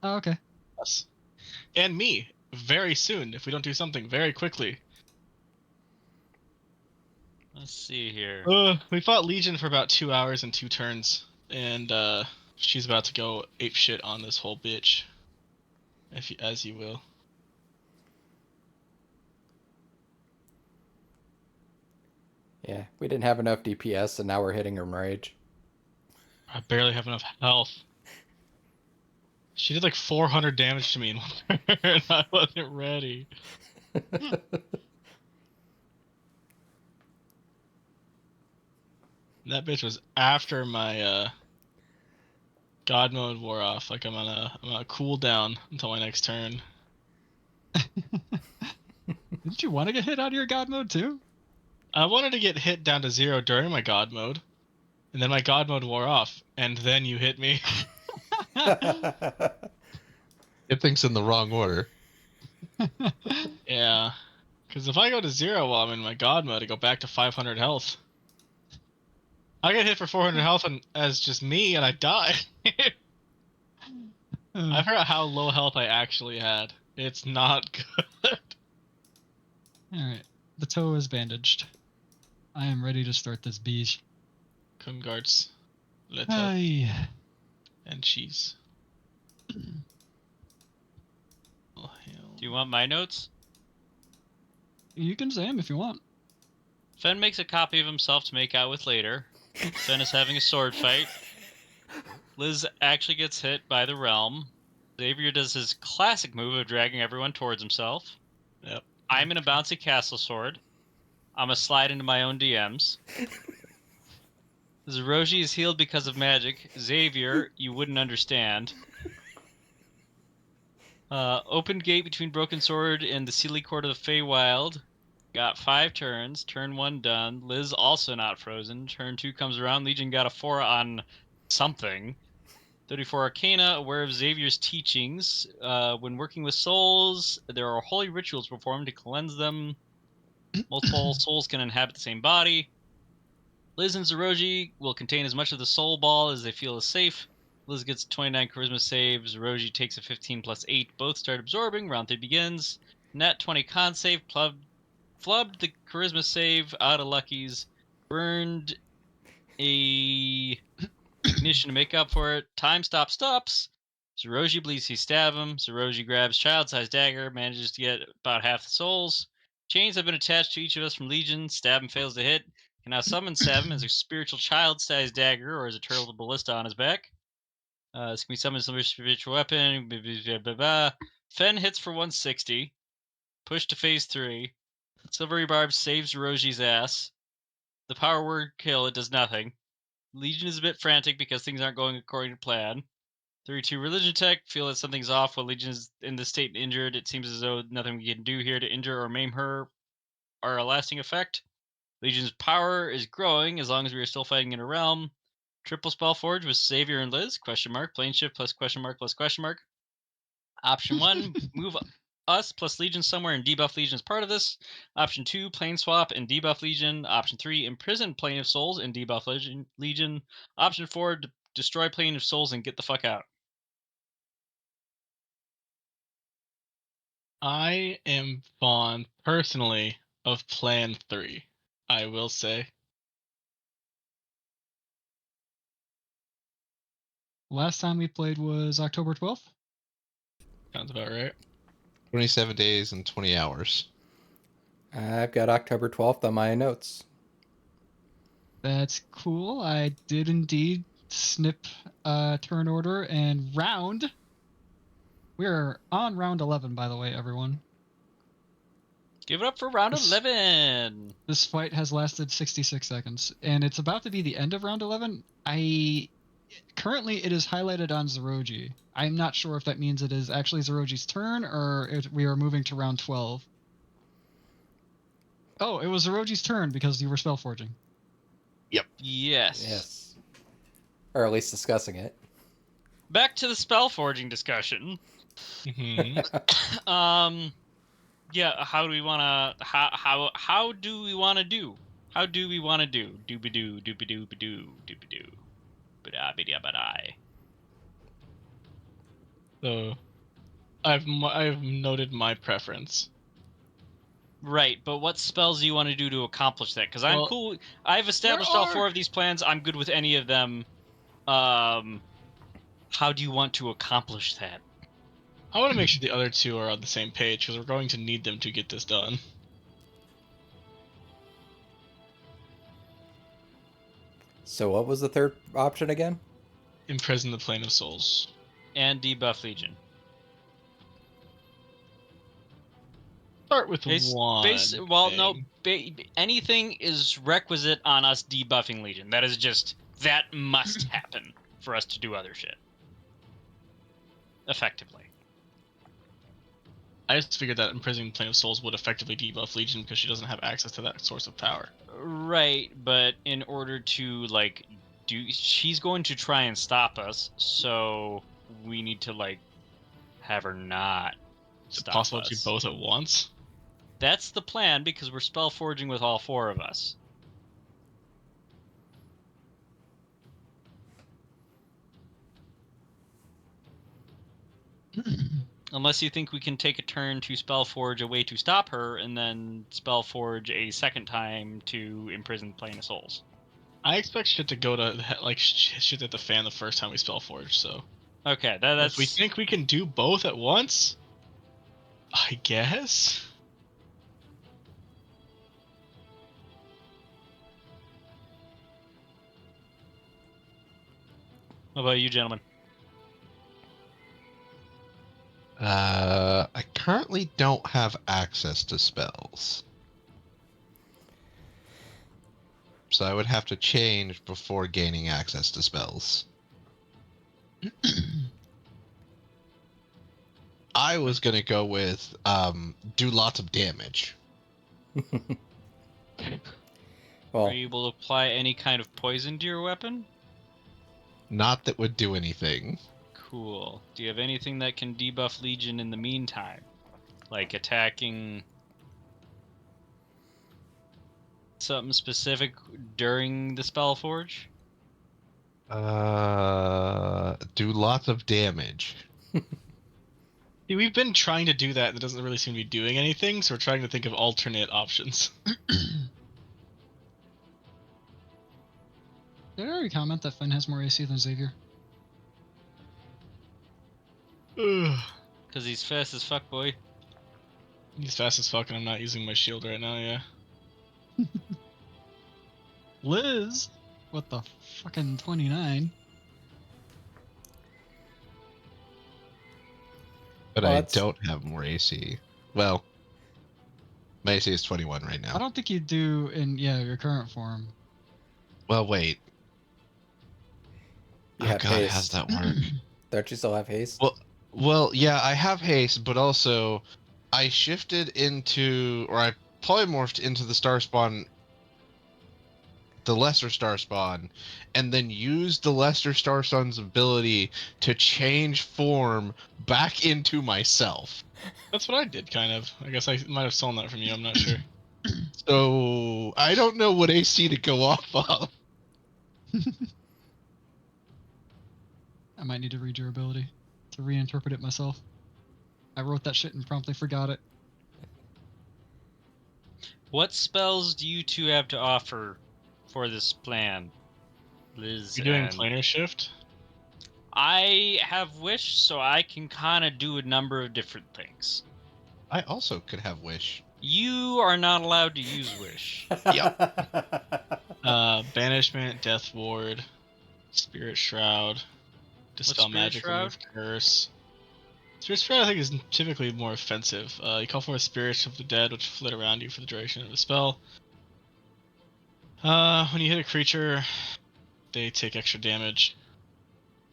Oh, okay. Us. And me, very soon, if we don't do something very quickly. Let's see here. We fought Legion for about 2 hours and 2 turns, and she's about to go ape shit on this whole bitch, as you will. Yeah, we didn't have enough DPS, and now we're hitting her rage. I barely have enough health. She did like 400 damage to me in one turn, and I wasn't ready. That bitch was after my God mode wore off. Like I'm on a cooldown until my next turn. Didn't you want to get hit out of your God mode too? I wanted to get hit down to 0 during my God mode, and then my God mode wore off, and then you hit me. It thinks in the wrong order. Yeah, because if I go to 0 while I'm in my God mode, I go back to 500 health. I get hit for 400 health as just me, and I die. I forgot how low health I actually had. It's not good. Alright. The toe is bandaged. I am ready to start this beach. Kungarts, Letta, Hi. and cheese. Oh, hell. Do you want my notes? You can say them if you want. Fen makes a copy of himself to make out with later. Fen is having a sword fight. Liz actually gets hit by the realm. Xavier does his classic move of dragging everyone towards himself. Yep. I'm in a bouncy castle sword. I'm a slide into my own DMs. Zeroji is healed because of magic. Xavier, you wouldn't understand. Open gate between Broken Sword and the Sealy Court of the Feywild. Got 5 turns. Turn 1 done. Liz also not frozen. Turn 2 comes around. Legion got a 4 on something. 34 Arcana, aware of Xavier's teachings. When working with souls, there are holy rituals performed to cleanse them. Multiple souls can inhabit the same body. Liz and Zeroji will contain as much of the soul ball as they feel is safe. Liz gets 29 charisma save. Zeroji takes a 15 plus 8. Both start absorbing. Round 3 begins. Nat 20 con save. Flubbed the charisma save out of Lucky's. Burned a ignition to make up for it. Time stops. Zeroji believes he stabbed him. Zeroji grabs child-sized dagger, manages to get about half the souls. Chains have been attached to each of us from Legion. Stab him fails to hit. Can now summon Stab as a spiritual child-sized dagger or as a turtle ballista on his back. This can be summoned as a spiritual weapon. Fen hits for 160. Push to phase 3. Silvery Barb saves Zeroji's ass. The power word kill, it does nothing. Legion is a bit frantic because things aren't going according to plan. 32 religion tech, feel that something's off while Legion is in this state and injured. It seems as though nothing we can do here to injure or maim her are a lasting effect. Legion's power is growing as long as we are still fighting in a realm. Triple spell forge with Xavier and Liz, question mark, plane shift plus question mark plus question mark. Option 1, move us plus Legion somewhere and debuff Legion as part of this. Option 2, plane swap and debuff Legion. Option 3, imprison Plane of Souls and debuff Legion. Option 4, destroy Plane of Souls and get the fuck out. I am fond, personally, of Plan 3, I will say. Last time we played was October 12th. Sounds about right. 27 days and 20 hours. I've got October 12th on my notes. That's cool. I did indeed snip turn order and round. We're on round 11, by the way, everyone. Give it up for round 11. This fight has lasted 66 seconds, and it's about to be the end of round 11. Currently, it is highlighted on Zeroji. I'm not sure if that means it is actually Zeroji's turn or if we are moving to round 12. Oh, it was Zeroji's turn because you were spell forging. Yep. Yes. Or at least discussing it. Back to the spell forging discussion. Mm-hmm. Yeah, how do we wanna how do we wanna do? How do we wanna do? Doobie-doo, doobie-doo-ba-doo, doobie-doo. Ba-da-ba-da-ba-da. So I've noted my preference. Right, but what spells do you want to do to accomplish that? Because I'm Well, cool. I've established all are- 4 of these plans. I'm good with any of them. Um, how do you want to accomplish that? I want to make sure the other 2 are on the same page because we're going to need them to get this done. So what was the third option again? Imprison the Plane of Souls. And debuff Legion. Start with Base, one. well, no, thing. anything is requisite on us debuffing Legion. That is just, that must happen for us to do other shit. Effectively. I just figured that imprisoning Plane of Souls would effectively debuff Legion because she doesn't have access to that source of power. Right, but in order to, like, she's going to try and stop us, so we need to, like, have her not Is it stop possible us. to do both at once? That's the plan, because we're spell forging with all 4 of us. Unless you think we can take a turn to Spellforge a way to stop her, and then Spellforge a second time to imprison Plane of Souls. I expect shit to go to like shit at the fan the first time we Spellforge. So Okay, if we that's... think we can do both at once, I guess. What about you, gentlemen? I currently don't have access to spells. So I would have to change before gaining access to spells. I was gonna go with do lots of damage. Well, Are you able to apply any kind of poison to your weapon? Not that would do anything. Cool. Do you have anything that can debuff Legion in the meantime? Like attacking something specific during the Spellforge? Do lots of damage. See, we've been trying to do that, and it doesn't really seem to be doing anything. So we're trying to think of alternate options. Did I already comment that Finn has more AC than Xavier? Ugh. Because he's fast as fuck, boy. He's fast as fuck, and I'm not using my shield right now. Yeah. Liz, what the fucking 29? But Well, I that's- don't have more AC. Well, my AC is 21 right I now. don't think you do in your current form. Well, wait. you Oh have god, haste. how's that work? Don't you still have haste? Well, yeah, I have haste, but also I shifted into, or I polymorphed into the star spawn, the lesser star spawn, and then used the lesser star spawn's ability to change form back into myself. That's what I did, kind of. I guess I might have stolen that from you. I'm not sure. So I don't know what AC to go off of. I might need to read your ability to reinterpret it myself. I wrote that shit and promptly forgot it. What spells do you two have to offer for this plan? Liz You're doing and... planar shift. I have Wish, so I can kind of do a number of different things. I also could have wish. You are not allowed to use Wish. Banishment, Death Ward, Spirit Shroud, Dispel Spirit Magic, Shroud? Remove Curse. Spirit Shroud, I think, is typically more offensive. You call for spirits of the dead, which flit around you for the duration of the spell. When you hit a creature, they take extra damage.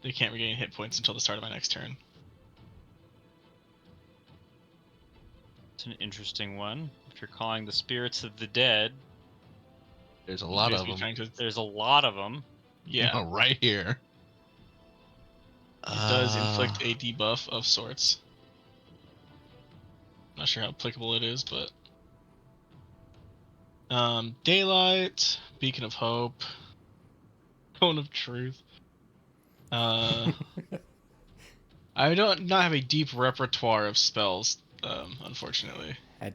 They can't regain hit points until the start of my next turn. It's an interesting one. If you're calling the spirits of the dead, There's a lot of Basically them. trying to- there's a lot of them. Yeah, Right here. it does inflict a debuff of sorts. Not sure how applicable it is, but Daylight, Beacon of Hope, Cone of Truth. I don't not have a deep repertoire of spells, unfortunately. I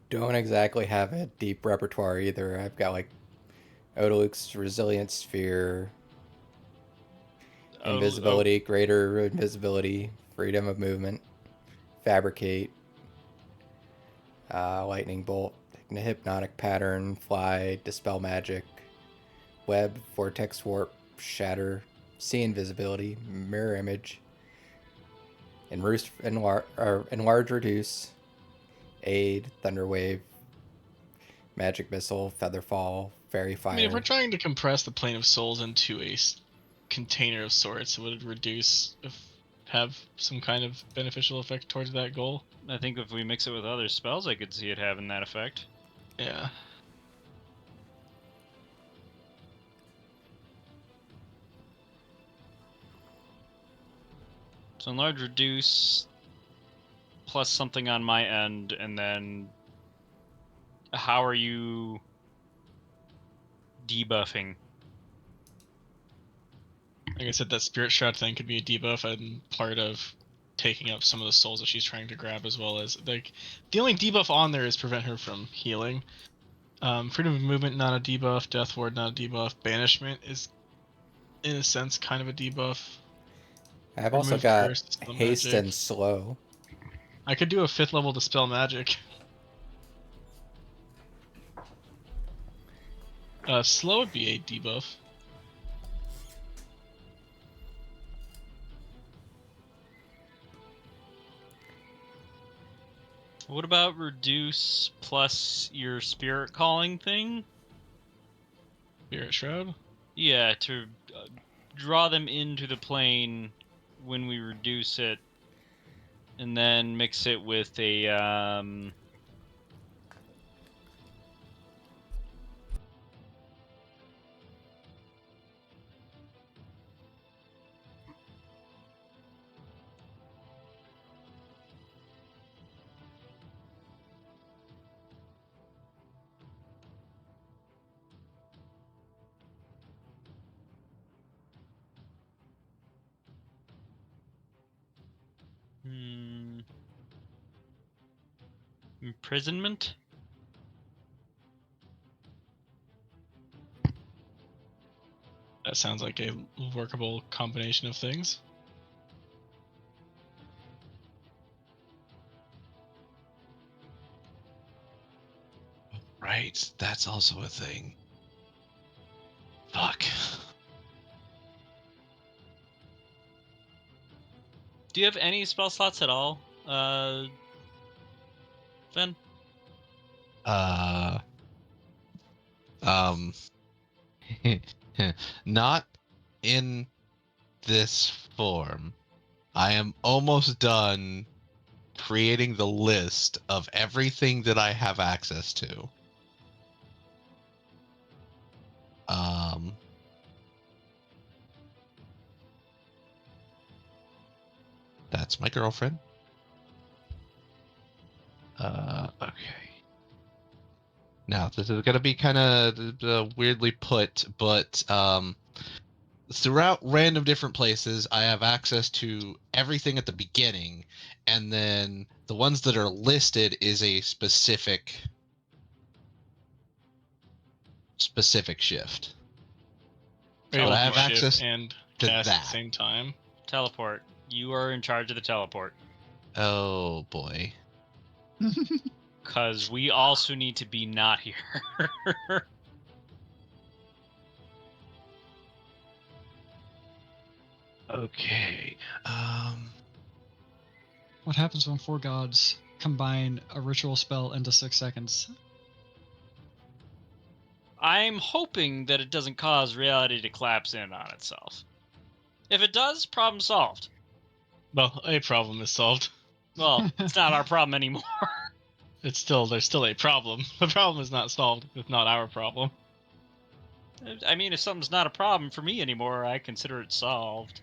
don't exactly have a deep repertoire either. I've got like Odaluk's Resilient Sphere, Oh, Invisibility, Greater Invisibility, Freedom of Movement, Fabricate, Lightning Bolt, Hypnotic Pattern, Fly, Dispel Magic, Web, Vortex Warp, Shatter, See Invisibility, Mirror Image, Enlarge Reduce, Aid, Thunderwave, Magic Missile, Featherfall, Fairy Fire. I mean, if we're trying to compress the plane of souls into a container of sorts, would it have some kind of beneficial effect towards that goal? I think if we mix it with other spells, I could see it having that effect. Yeah. So enlarge, reduce, plus something on my end, and then how are you debuffing? Like I said, that spirit shroud thing could be a debuff and part of taking up some of the souls that she's trying to grab, as well as like the only debuff on there is prevent her from healing. Freedom of movement, not a debuff. Death ward, not a debuff. Banishment is, in a sense, kind of a debuff. I've also Remove got curse, dispel Haste magic. and Slow. I could do a 5th level dispel magic. Slow would be a debuff. What about reduce plus your spirit calling thing? Spirit shroud. Yeah, to draw them into the plane when we reduce it, and then mix it with a imprisonment. That sounds like a workable combination of things. Right, that's also a thing. Fuck. Do you have any spell slots at all, Fen? Um, not in this form. I am almost done creating the list of everything that I have access to. Um, that's my girlfriend. Okay. Now, this is going to be kind of weirdly put, but throughout random different places, I have access to everything at the beginning, and then the ones that are listed is a specific shift. Are you But able I to have shift access and to cast at the that. same time? Teleport. You are in charge of the teleport. Oh boy. Because we also need to be not here. Okay. What happens when 4 gods combine a ritual spell into 6 seconds? I'm hoping that it doesn't cause reality to collapse in on itself. If it does, problem solved. Well, a problem is solved. Well, it's not our problem anymore. There's still a problem. The problem is not solved. It's not our problem. I mean, if something's not a problem for me anymore, I consider it solved.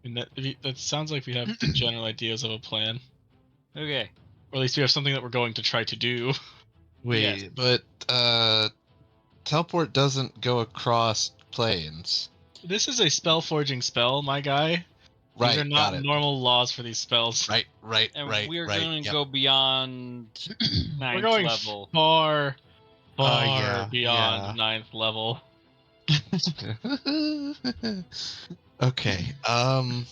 And that sounds like we have the general ideas of a plan, Okay. or at least we have something that we're going to try to do. Wait, Yes. but teleport doesn't go across planes. This is a spell forging spell, my guy. These Right, are not got it. normal laws for these spells. Right, And right. we're going to go beyond We're ninth going level. far Yeah, beyond yeah. ninth level. Okay. I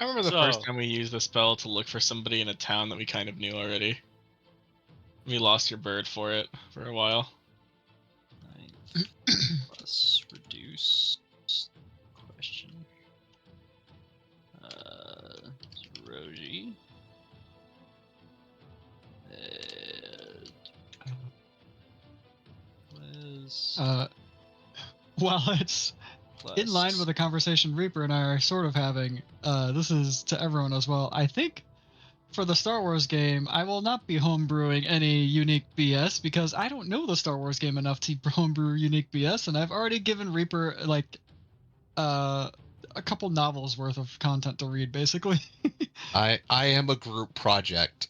remember the So- first time we used the spell to look for somebody in a town that we kind of knew already. We lost your bird for it for a while. Ninth plus reduce question. Roji. Liz While it's in line plus- with the conversation Reaper and I are sort of having, this is to everyone as well. I think for the Star Wars game, I will not be homebrewing any unique BS because I don't know the Star Wars game enough to homebrew unique BS, and I've already given Reaper like a couple novels worth of content to read, basically. I am a group project.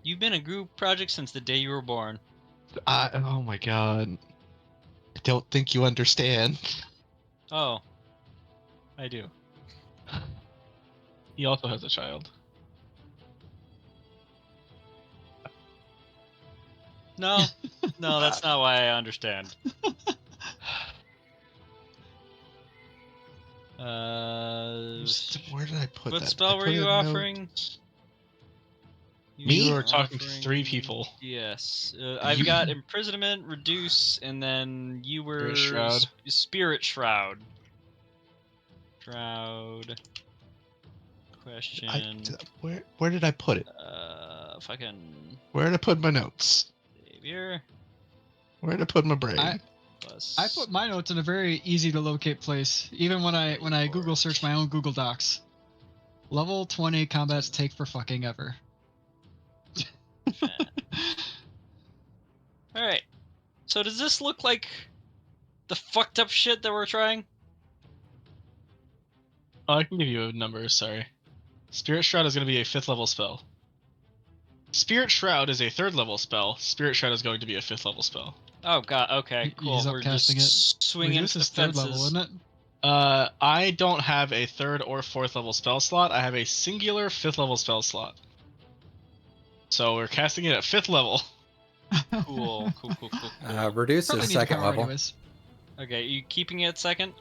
You've been a group project since the day you were born. Oh my god. I don't think you understand. Oh, I do. He also has a child. No, no, that's not why I understand. Where did I put What that? spell I were put you a note. offering? Me? You were were talking to offering- 3 people. Yes, I've got imprisonment, reduce, and then you were Shroud. Spirit Shroud. Shroud. Question. Where did I put it? Fucking Where did I put my notes? Savior. Where did I put my brain? Plus. I put my notes in a very easy to locate place, even when I Google search my own Google Docs. Level 20 combats take for fucking ever. All right. So does this look like the fucked up shit that we're trying? Oh, I can give you a number, sorry. Spirit Shroud is going to be a 5th level spell. Spirit Shroud is a 3rd level spell. Spirit Shroud is going to be a 5th level spell. Oh god. Okay. Cool. He's We're upcasting just swinging Reduce for the is third fences. level, isn't it? I don't have a 3rd or 4th level spell slot. I have a singular 5th level spell slot. So we're casting it at 5th level. Cool. Reduce Probably is need the second power level. anyways. Okay. You keeping it second?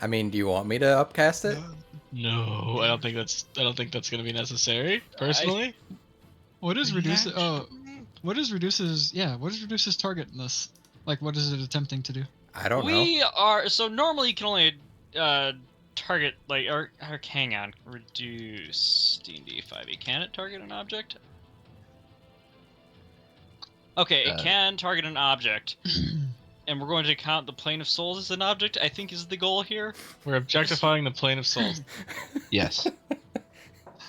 I mean, do you want me to upcast it? No, I don't think that's going to be necessary. Personally, What is reduce? Oh, what is reduces? Yeah, what is reduces target in this? Like, what is it attempting to do? I don't know. We are so normally you can only target like or hang on, reduce D&D 5e. Can it target an object? Okay, it can target an object. And we're going to count the plane of souls as an object, I think is the goal here. we're objectifying the plane of souls. Yes.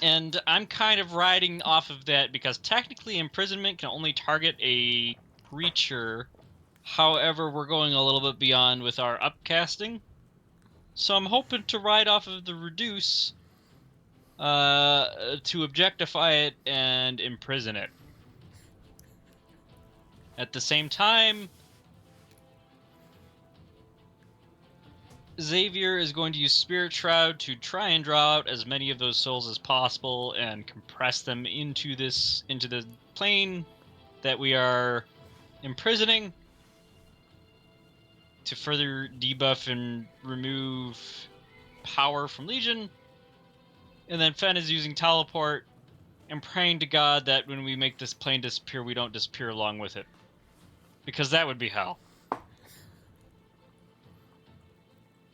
And I'm kind of riding off of that because technically imprisonment can only target a creature. However, we're going a little bit beyond with our upcasting. So I'm hoping to ride off of the reduce to objectify it and imprison it. At the same time, Xavier is going to use Spirit Shroud to try and draw out as many of those souls as possible and compress them into the plane that we are imprisoning to further debuff and remove power from Legion. And then Fen is using teleport and praying to God that when we make this plane disappear, we don't disappear along with it. Because that would be hell.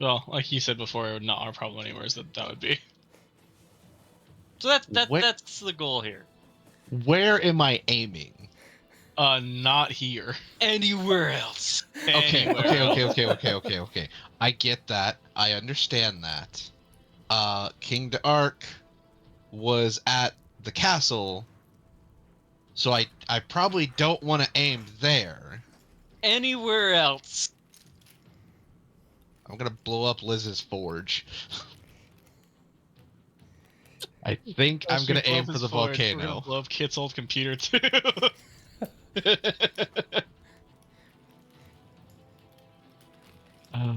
Well, like you said before, not our problem anymore. Is that would be. So that's the goal here. Where am I aiming? Not here. Anywhere else. Okay, Anywhere. okay. I get that. I understand that. King D'Arc was at the castle, so I probably don't want to aim there. Anywhere else. I'm gonna blow up Liz's forge. I think I'm gonna aim for the We're gonna volcano. blow up Kit's old computer too. Oh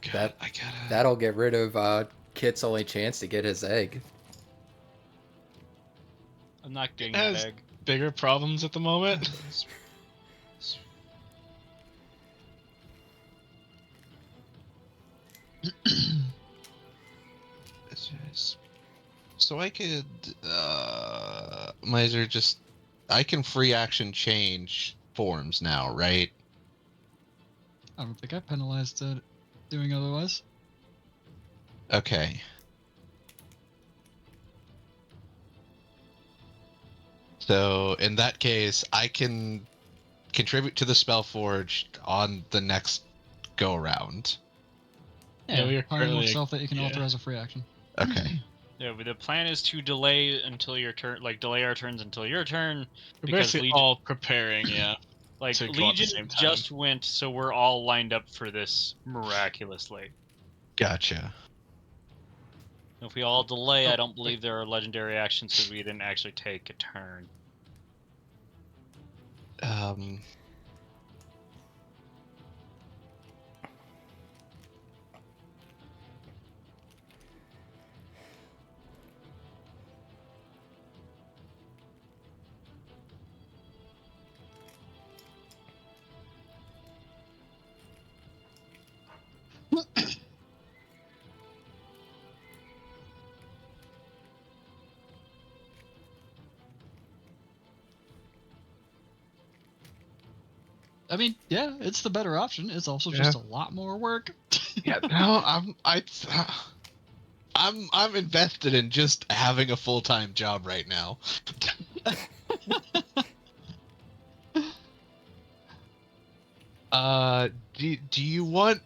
god, That- I gotta. That'll get rid of Kit's only chance to get his egg. I'm not getting It that has- egg. Bigger problems at the moment. So I could, Miser, just, I can free action change forms now, right? I don't think I penalized it doing otherwise. Okay. So in that case, I can contribute to the spell forge on the next go around. Yeah, we are polymorph currently- self that you can yeah. alter as a free action. Okay. Yeah, but the plan is to delay until your turn, like delay our turns until your turn. We're Because basically Legion- all preparing, yeah. Like to go at the Legion same time. just went, so we're all lined up for this miraculously. Gotcha. If we all delay, I don't believe there are legendary actions because we didn't actually take a turn. I mean, yeah, it's the better option. It's also just a lot more work. Yeah, no, I'm invested in just having a full-time job right now. Do you want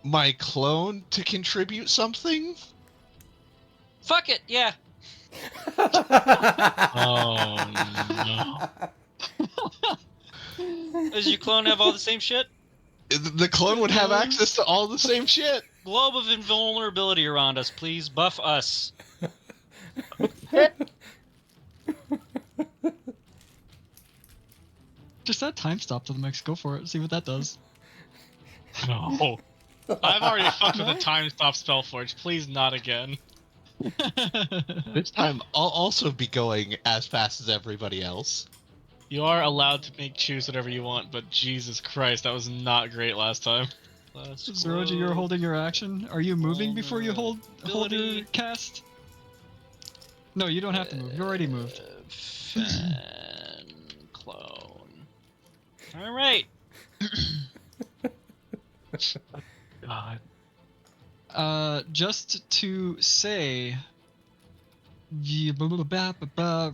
my clone to contribute something? Fuck it, yeah. Oh, Does your clone have all the same shit? The clone would have access to all the same shit. Globe of invulnerability around us, please. Buff us. Just add time stop to the mix. Go for it. See what that does. No. I've already fucked with No? the time stop spellforge. Please not again. This time, I'll also be going as fast as everybody else. You are allowed to choose whatever you want, but Jesus Christ, that was not great last time. Zeroji, you're holding your action. Are you moving before you hold your Ability. cast? No, you don't have to move. You already moved. Fen clone. All right. God. Just to say,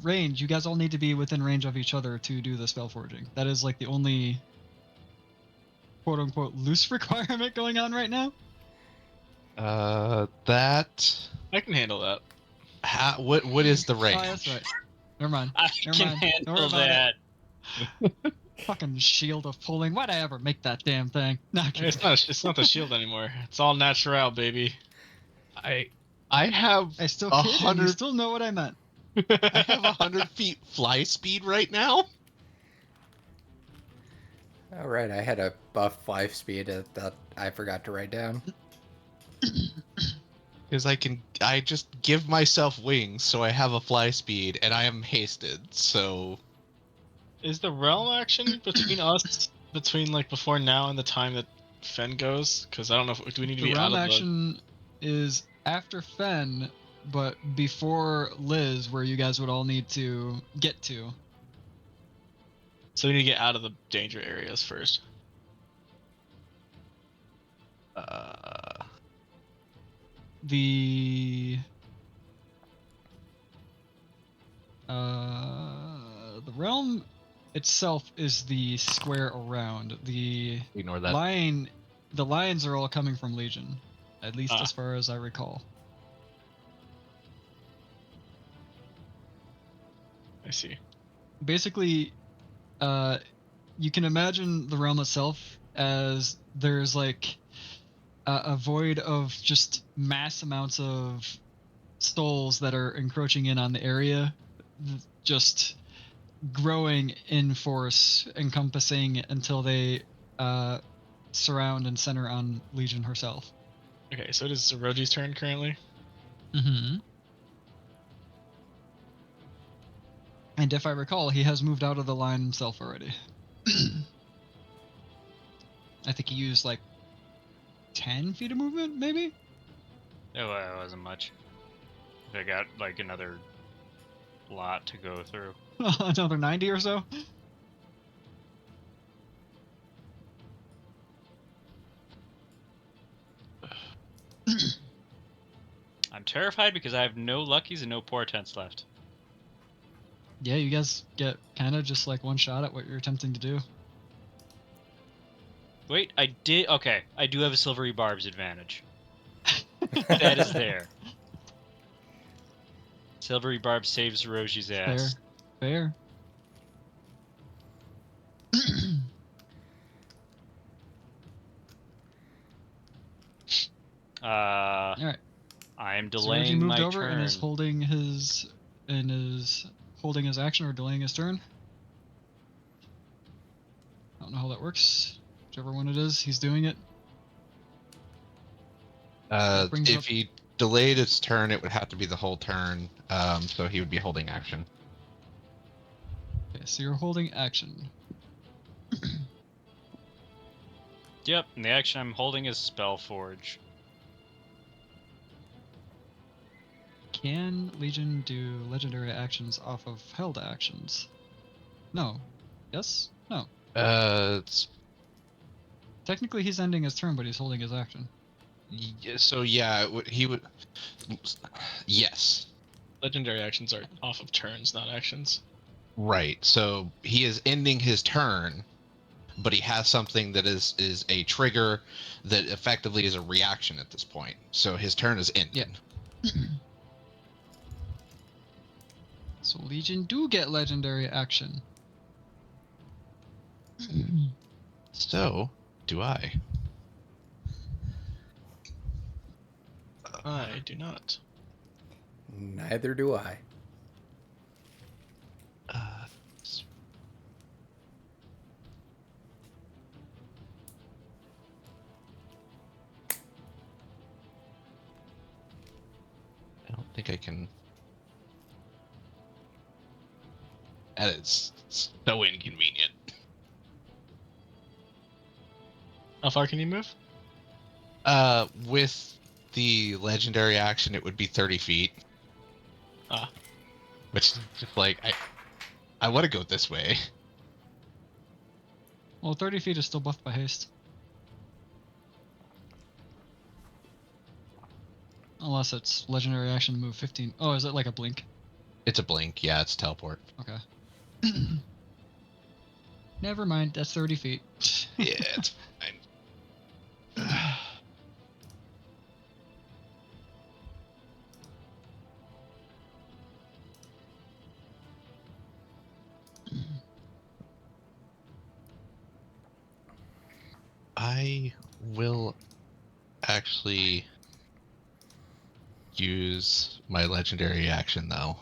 range. You guys all need to be within range of each other to do the spell forging. That is like the only quote unquote loose requirement going on right now. That. I can handle that. What is the range? Oh, that's right. Never mind. I Never can mind. Don't handle worry about that. Fucking shield of pulling. Why'd I ever make that damn thing? Nah, It's not the shield anymore. It's all natural, baby. I have I still a kid, and you hundred. still know what I meant. I have 100 feet fly speed right now. All right, I had a buff fly speed that I forgot to write down. Because I just give myself wings, so I have a fly speed, and I am hasted. So Is the realm action between us, between like before now and the time that Fen goes? Because I don't know if do we need to The be out realm of action is after Fen, but before Liz, where you guys would all need to get to. So we need to get out of the danger areas first. The realm itself is the square around. The ignore that. the lines are all coming from Legion, at least Ah. as far as I recall. I see. Basically, you can imagine the realm itself as there's like a void of just mass amounts of souls that are encroaching in on the area, just growing in force, encompassing until they surround and center on Legion herself. Okay, so it is Zeroji's turn currently. Mm-hmm. And if I recall, he has moved out of the line himself already. I think he used like 10 feet of movement, maybe? It wasn't much. I got like another lot to go through. Another 90 or so? I'm terrified because I have no luckies and no portents left. Yeah, you guys get kind of just like one shot at what you're attempting to do. Wait, I did. Okay, I do have a silvery barbs advantage. That is there. Silvery barb saves Roji's ass. Fair. Uh, All right. I am So Reggie delaying moved my over turn. and is holding his action or delaying his turn. I don't know how that works. Whichever one it is, he's doing it. That brings If up- he delayed its turn, it would have to be the whole turn. So he would be holding action. Okay, so you're holding action. Yep, and the action I'm holding is Spellforge. Can Legion do legendary actions off of held actions? No. Yes? No. It's, Technically, he's ending his turn, but he's holding his action. so yeah, he would. Yes. Legendary actions are off of turns, not actions. Right. So he is ending his turn, but he has something that is a trigger that effectively is a reaction at this point. So his turn is ended. Yeah. So Legion do get legendary action. So do I. I do not. Neither do I. Uh, I don't think I can. That is so inconvenient. How far can you move? With the legendary action, it would be 30 feet. Ah. Which is just like I want to go this way. Well, 30 feet is still buffed by haste. Unless it's legendary action move 15. Oh, is it like a blink? It's a blink. Yeah, it's teleport. Okay. Never mind, that's 30 feet. Yeah, it's fine. I will actually use my legendary action though.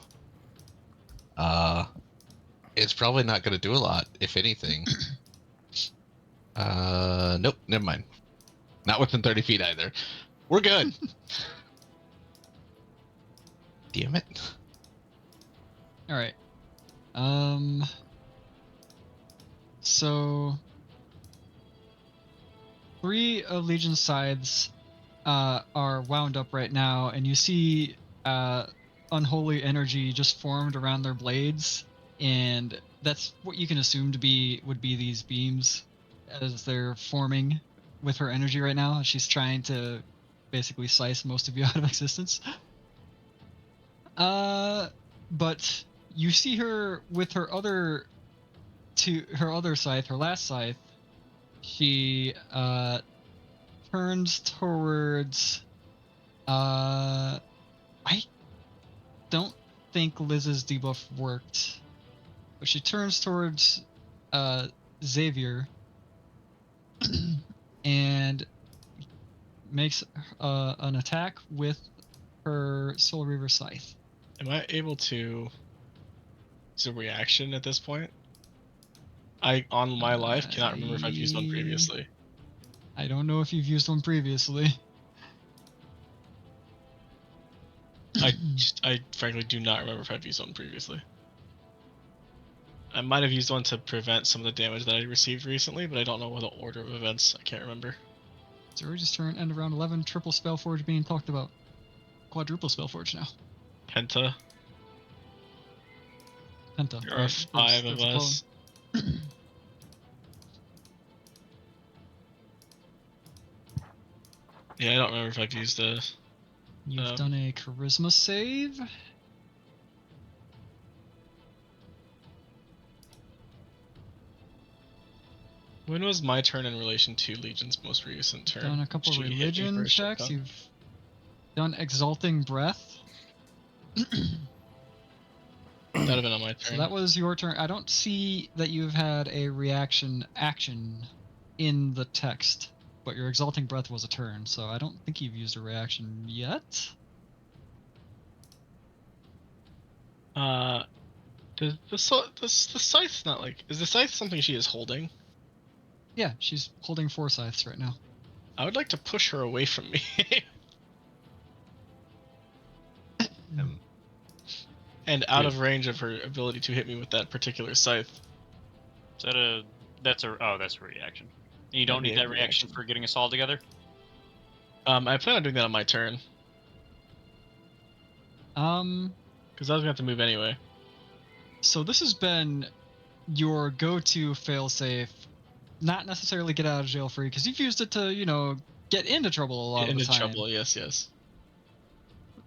It's probably not going to do a lot, if anything. Nope, never mind. Not within 30 feet either. We're good. Damn it. All right. So 3 of Legion's scythes are wound up right now, and you see unholy energy just formed around their blades, and that's what you can assume would be these beams as they're forming with her energy right now. She's trying to basically slice most of you out of existence. But you see her with her other scythe, her last scythe. She turns towards. I don't think Liz's debuff worked, but she turns towards Xavier, and makes an attack with her Soul Reaver Scythe. Am I able to use a reaction at this point? I, on my life, cannot remember if I've used one previously. I don't know if you've used one previously. I frankly do not remember if I've used one previously. I might have used one to prevent some of the damage that I received recently, but I don't know what the order of events. I can't remember. Zeroji's turn, end of round 11, triple Spellforge being talked about. Quadruple Spellforge now. Penta. Penta. There are five of there's a us. Yeah, I don't remember if I've used a. You've done a Charisma save. When was my turn in relation to Legion's most recent turn? Done a couple She hit me religion for a shit checks. ton. You've done Exalting Breath. That'd have been on my So turn. that was your turn. I don't see that you've had a reaction action in the text, but your Exalting Breath was a turn, so I don't think you've used a reaction yet. Does the scythe's not like? Is the scythe something she is holding? Yeah, she's holding 4 scythes right now. I would like to push her away from me. And out of range of her ability to hit me with that particular scythe. Is that a... That's a... Oh, that's a reaction. You don't That'd need be a that reaction for getting us all together? I plan on doing that on my turn, because I was gonna have to move anyway. So this has been your go-to failsafe, not necessarily get out of jail free, because you've used it to, you know, get into trouble a lot of the Into time. trouble, yes.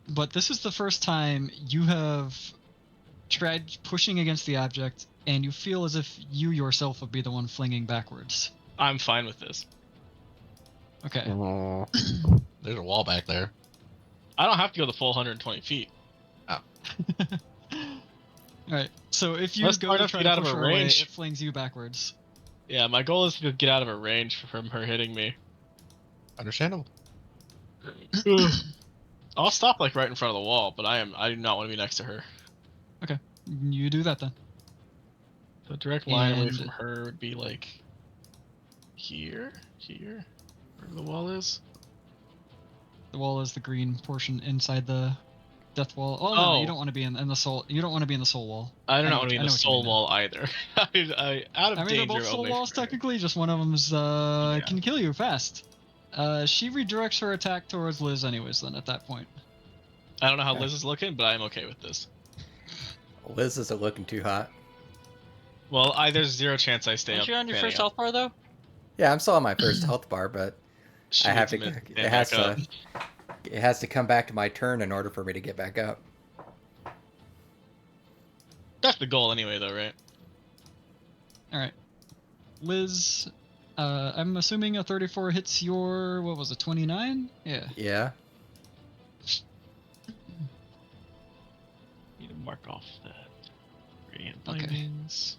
But this is the first time you have tried pushing against the object, and you feel as if you yourself would be the one flinging backwards. I'm fine with this. Okay. Oh, there's a wall back there. I don't have to go the full 120 feet. Alright, so if you Let's go try to not to try get to out of push her her away, range. it flings you backwards. Yeah, my goal is to get out of her range from her hitting me. Understandable. I'll stop like right in front of the wall, but I do not want to be next to her. You do that then. The direct line away And- from her would be like here, where the wall is. The wall is the green portion inside the death wall. Oh, no, Oh. you don't want to be in the soul. You don't want to be in the soul wall. I do I know not want to be what- in I the know what you soul mean wall either. Out of I mean, they're danger both soul away walls from her. technically. Just one of them's can kill you fast. She redirects her attack towards Liz anyways. Then at that point, I don't know how Yeah. Liz is looking, but I'm okay with this. Liz isn't looking too hot. Well, there's zero chance I stay Aren't up. you on your standing first up. health bar, though? Yeah, I'm still on my first health bar, but She I have needs to. stand It has back up. to. It has to come back to my turn in order for me to get back up. That's the goal anyway, though, right? all right, Liz. I'm assuming a 34 hits your, what was it, 29? Yeah. Yeah. Need to mark off that. Radiant Okay. Bindings.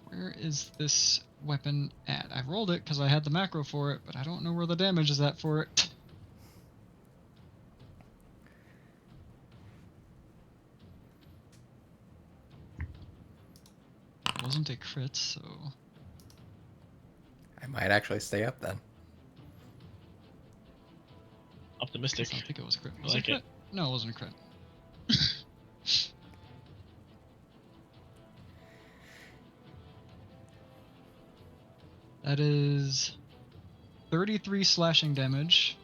Where is this weapon at? I rolled it because I had the macro for it, but I don't know where the damage is at for it. It wasn't a crit, so I might actually stay up then. I Optimistic. don't think it was a crit. I Was like it a it. crit? No, it wasn't a crit. That is 33 slashing damage.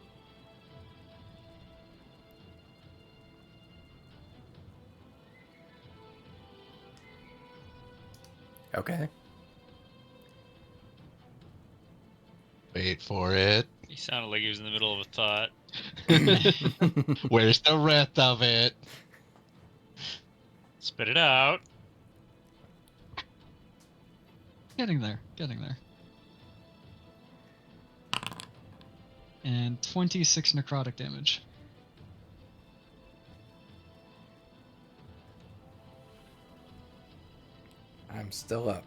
Okay. Wait for it. He sounded like he was in the middle of a thought. Where's the rest of it? Spit it out. Getting there, getting there. And 26 necrotic damage. I'm still up.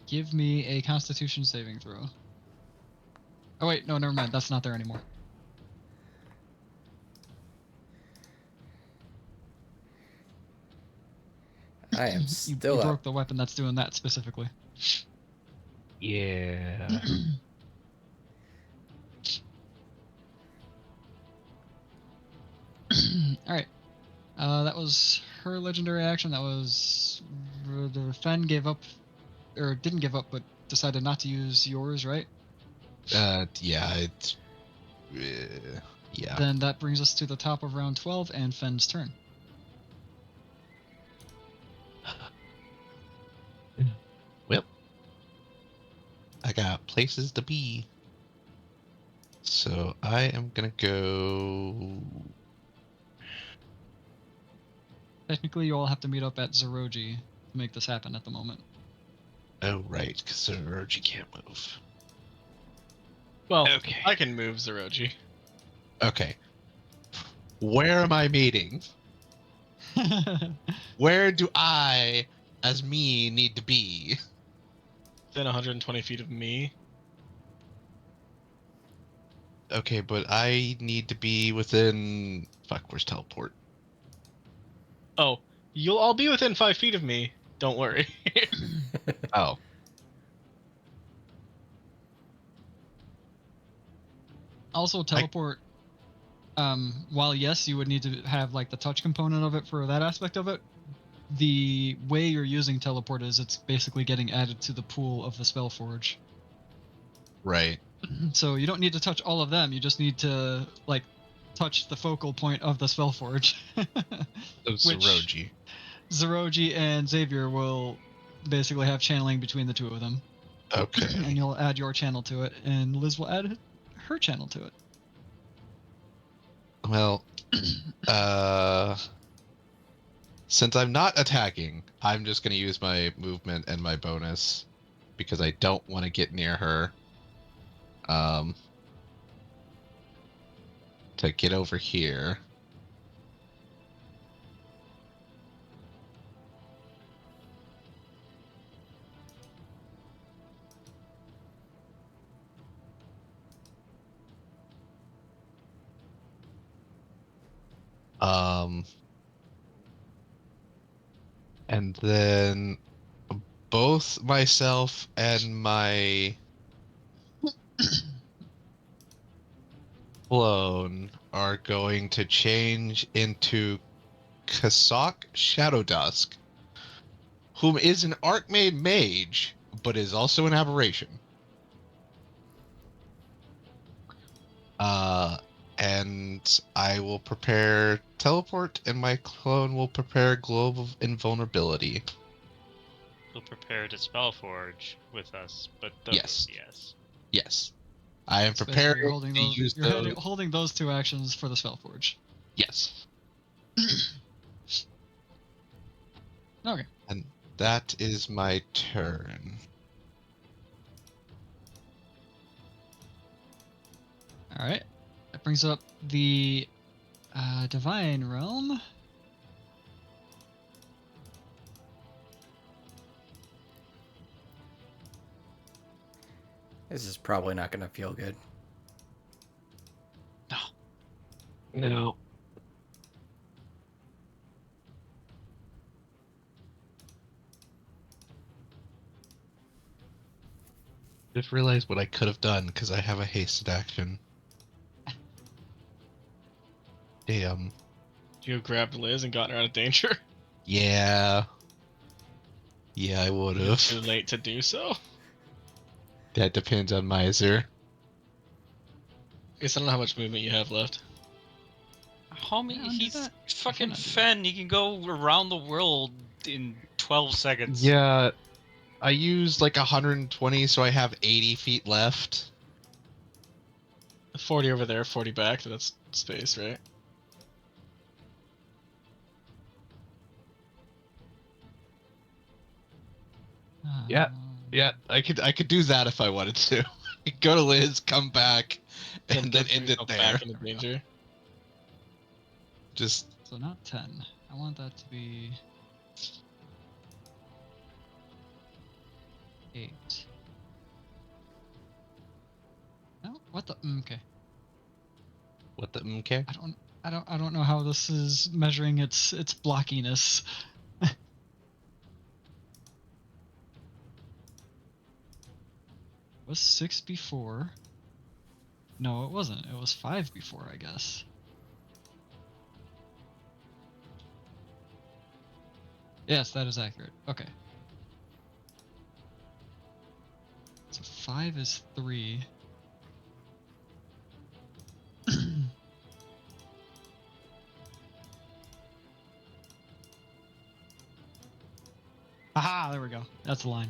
Give me a Constitution saving throw. Oh wait, no, never mind. That's not there anymore. I am You still broke up. the weapon that's doing that specifically. Yeah. All right. That was her legendary action. That was the Fen gave up, or didn't give up, but decided not to use yours, right? Yeah, it's yeah. Then that brings us to the top of round 12 and Fen's turn. Well, I got places to be. So I am gonna go. Technically, you all have to meet up at Zeroji to make this happen at the moment. Oh right, because Zeroji can't move. Well, Okay. I can move Zeroji. Okay. Where am I meeting? Where do I, as me, need to be? Within 120 feet of me. Okay, but I need to be within. Fuck, where's teleport? Oh, you'll all be within 5 feet of me. Don't worry. Oh, Also, teleport. While yes, you would need to have like the touch component of it for that aspect of it. The way you're using teleport is it's basically getting added to the pool of the Spellforge. right. So you don't need to touch all of them. You just need to like touch the focal point of the Spellforge. So Which Zeroji. Zeroji and Xavier will basically have channeling between the two of them. Okay. And you'll add your channel to it, and Liz will add her channel to it. Well, since I'm not attacking, I'm just gonna use my movement and my bonus because I don't want to get near her. To get over here. Um, and then both myself and my clone are going to change into Kasak Shadow Dusk, whom is an Archmage mage, but is also an aberration. And I will prepare teleport, and my clone will prepare Globe of Invulnerability. We'll prepare to Spellforge with us, but Yes. yes. Yes. I am So basically, preparing to use you're those. holding those two actions for the Spellforge. Yes. Okay. And that is my turn. All right. That brings up the Divine Realm. This is probably not going to feel good. No. Just realized what I could have done because I have a hasted action. Damn. You have grabbed Liz and gotten her out of danger. Yeah. Yeah, I would You're have. too late to do so. That depends on Miser. Guess I don't know how much movement you have left. Homie, Can I undo he's that? I fucking cannot do that. Fen. He can go around the world in 12 seconds. Yeah, I used like 120, so I have 80 feet left. 40 over there, 40 back. That's space, right? Yeah. Yeah, I could do that if I wanted to. Go to Liz, come back, and then get end it yourself there. back into danger. Just So not 10. I want that to be 8. No? What the? Okay. What the okay? I don't know how this is measuring its blockiness. Was 6 before? No, it wasn't. It was 5 before, I guess. Yes, that is accurate. Okay. So 5 is 3. Aha, there we go. That's the line.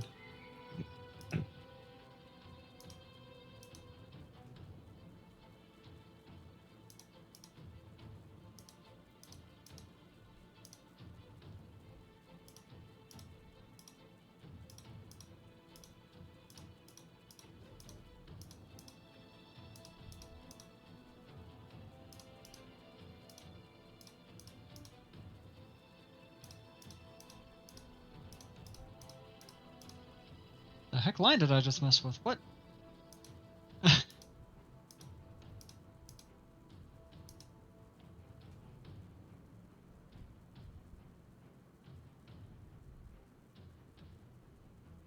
The heck line did I just mess with? What?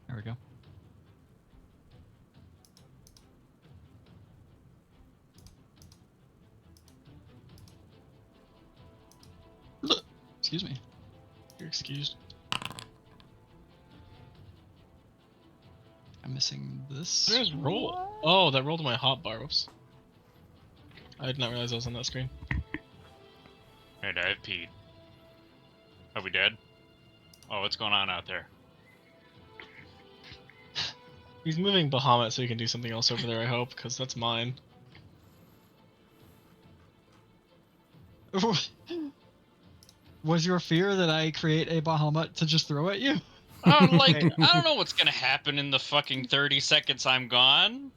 There we go. Excuse me. You're excused. I'm missing this. There's roll. Oh, that rolled my hotbar. Whoops. I did not realize I was on that screen. Hey, Dave, peed. Are we dead? Oh, what's going on out there? He's moving Bahamut so he can do something else over there, I hope, because that's mine. Was your fear that I create a Bahamut to just throw at you? I don't know what's gonna happen in the fucking 30 seconds I'm gone.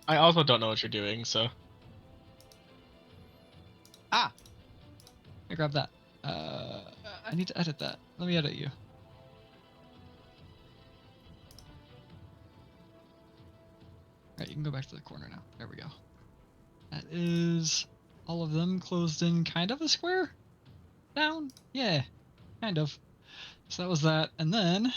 I also don't know what you're doing, so... Ah! I grab that. I need to edit that. Let me edit you. Alright, you can go back to the corner now. There we go. That is all of them closed in kind of a square? Down? Yeah, kind of. So that was that. And then...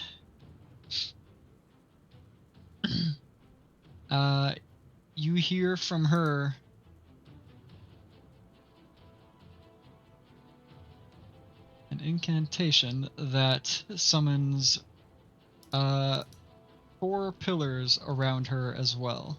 you hear from her... an incantation that summons 4 pillars around her as well.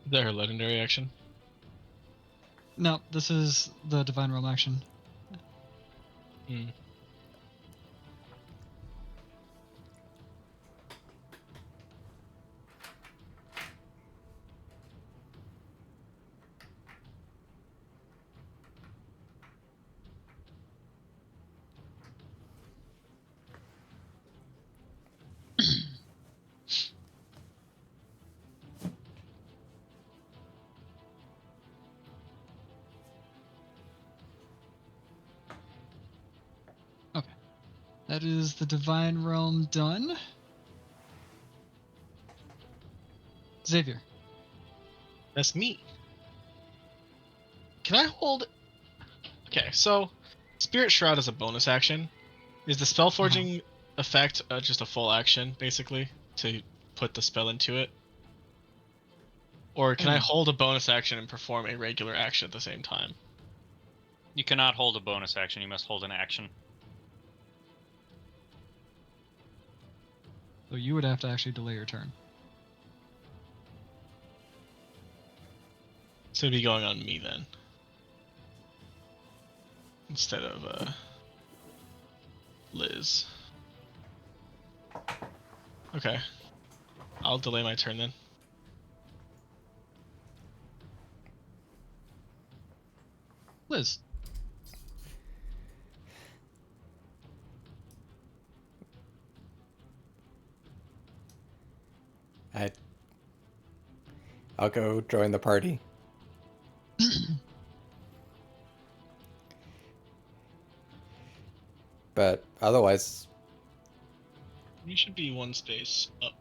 Is that her legendary action? No, this is the Divine Realm action. Hmm. That is the Divine Realm done. Xavier. That's me. Can I hold... Okay, so... Spirit Shroud is a bonus action. Is the spell forging effect just a full action, basically, to put the spell into it? Or can I hold a bonus action and perform a regular action at the same time? You cannot hold a bonus action, you must hold an action. So you would have to actually delay your turn. So it'd be going on me then. Instead of Liz. Okay. I'll delay my turn then. Liz. I'll go join the party. But otherwise, You should be one space up.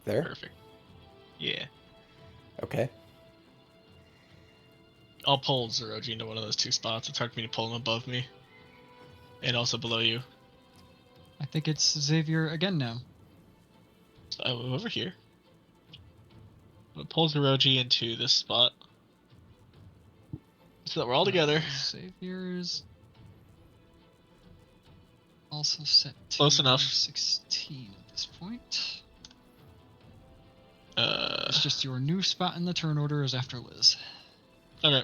there. Perfect. Yeah. Okay. I'll pull Zeroji into one of those two spots. It's hard for me to pull him above me. And also below you. I think it's Xavier again now. So I move over here. I'm gonna pull Zeroji into this spot. So that we're all together. Xavier's also set to Close enough. 16 at this point. Uh, It's just your new spot in the turn order is after Liz. okay.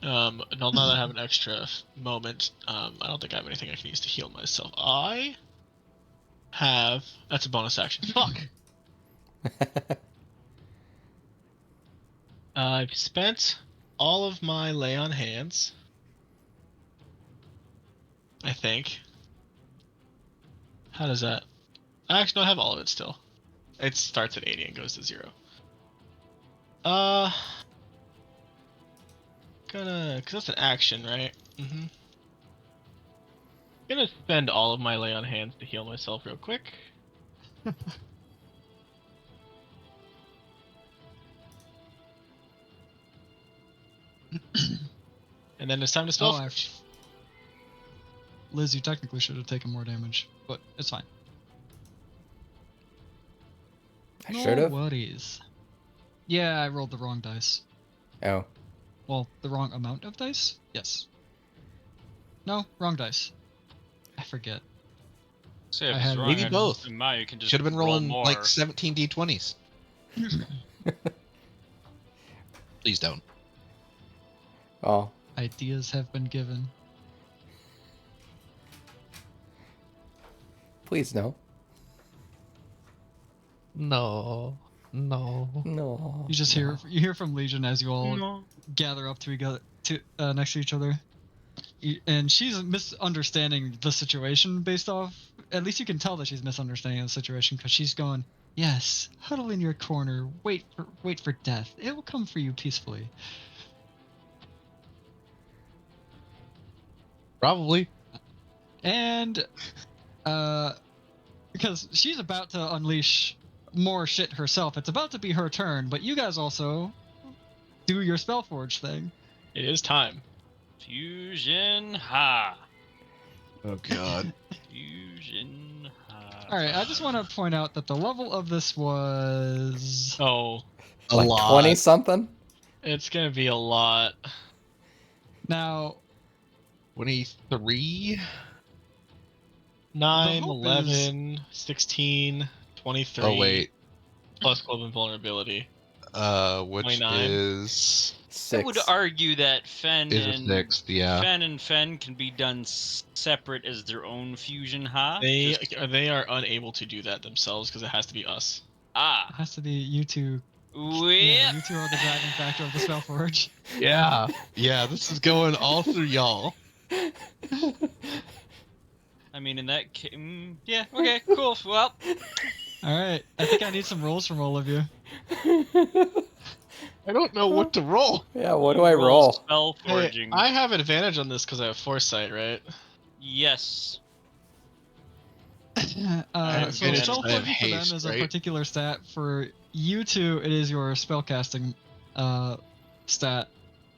Now that I have an extra moment, I don't think I have anything I can use to heal myself. I have... That's a bonus action. Fuck! I've spent all of my lay on hands. I think. How does that... Actually, no, I have all of it still. It starts at 80 and goes to 0. Cause that's an action, right? Mm-hmm. Gonna spend all of my lay on hands to heal myself real quick. And then it's time to spell. Oh, Liz, you technically should have taken more damage, but it's fine. I should have. No worries. Yeah, I rolled the wrong dice. Oh. Well, the wrong amount of dice? Yes. No, wrong dice. I forget. So if I it's had- wrong Maybe on both. the amount, you can just Should have been roll rolling more. like 17 d20s. Please don't. Oh. Ideas have been given. Please no. No. No. No. You just hear from Legion as you all No. gather up next to each other. And she's misunderstanding the situation based off. At least you can tell that she's misunderstanding the situation because she's going, "Yes, huddle in your corner, wait for death. It will come for you peacefully." Probably. And because she's about to unleash more shit herself, it's about to be her turn. But you guys also do your Spellforge thing. It is time. Fusion ha. Oh god. Fusion ha. All right, I just want to point out that the level of this was Oh, A like lot. 20 something? it's gonna be a lot. now 23. 9, hope 11, 16, 23. Oh wait. Plus Club Invulnerability. Which 29. is 6. I would argue that Fen is a and 6th, yeah. Fen can be done separate as their own fusion ha. They Just- are unable to do that themselves because it has to be us. it has to be you two. Yeah, you two are the driving factor of the Spellforge. Yeah. Yeah, this is going all through y'all. I mean, in that case, yeah, okay, cool. Well, All right, I think I need some rolls from all of you. I don't know what to roll. Yeah, what do I roll? Spell Hey, forging. I have advantage on this because I have Foresight, right? Yes. So advantage, I have Spellforging for them haste, is right? a particular stat. For you two, it is your spellcasting stat.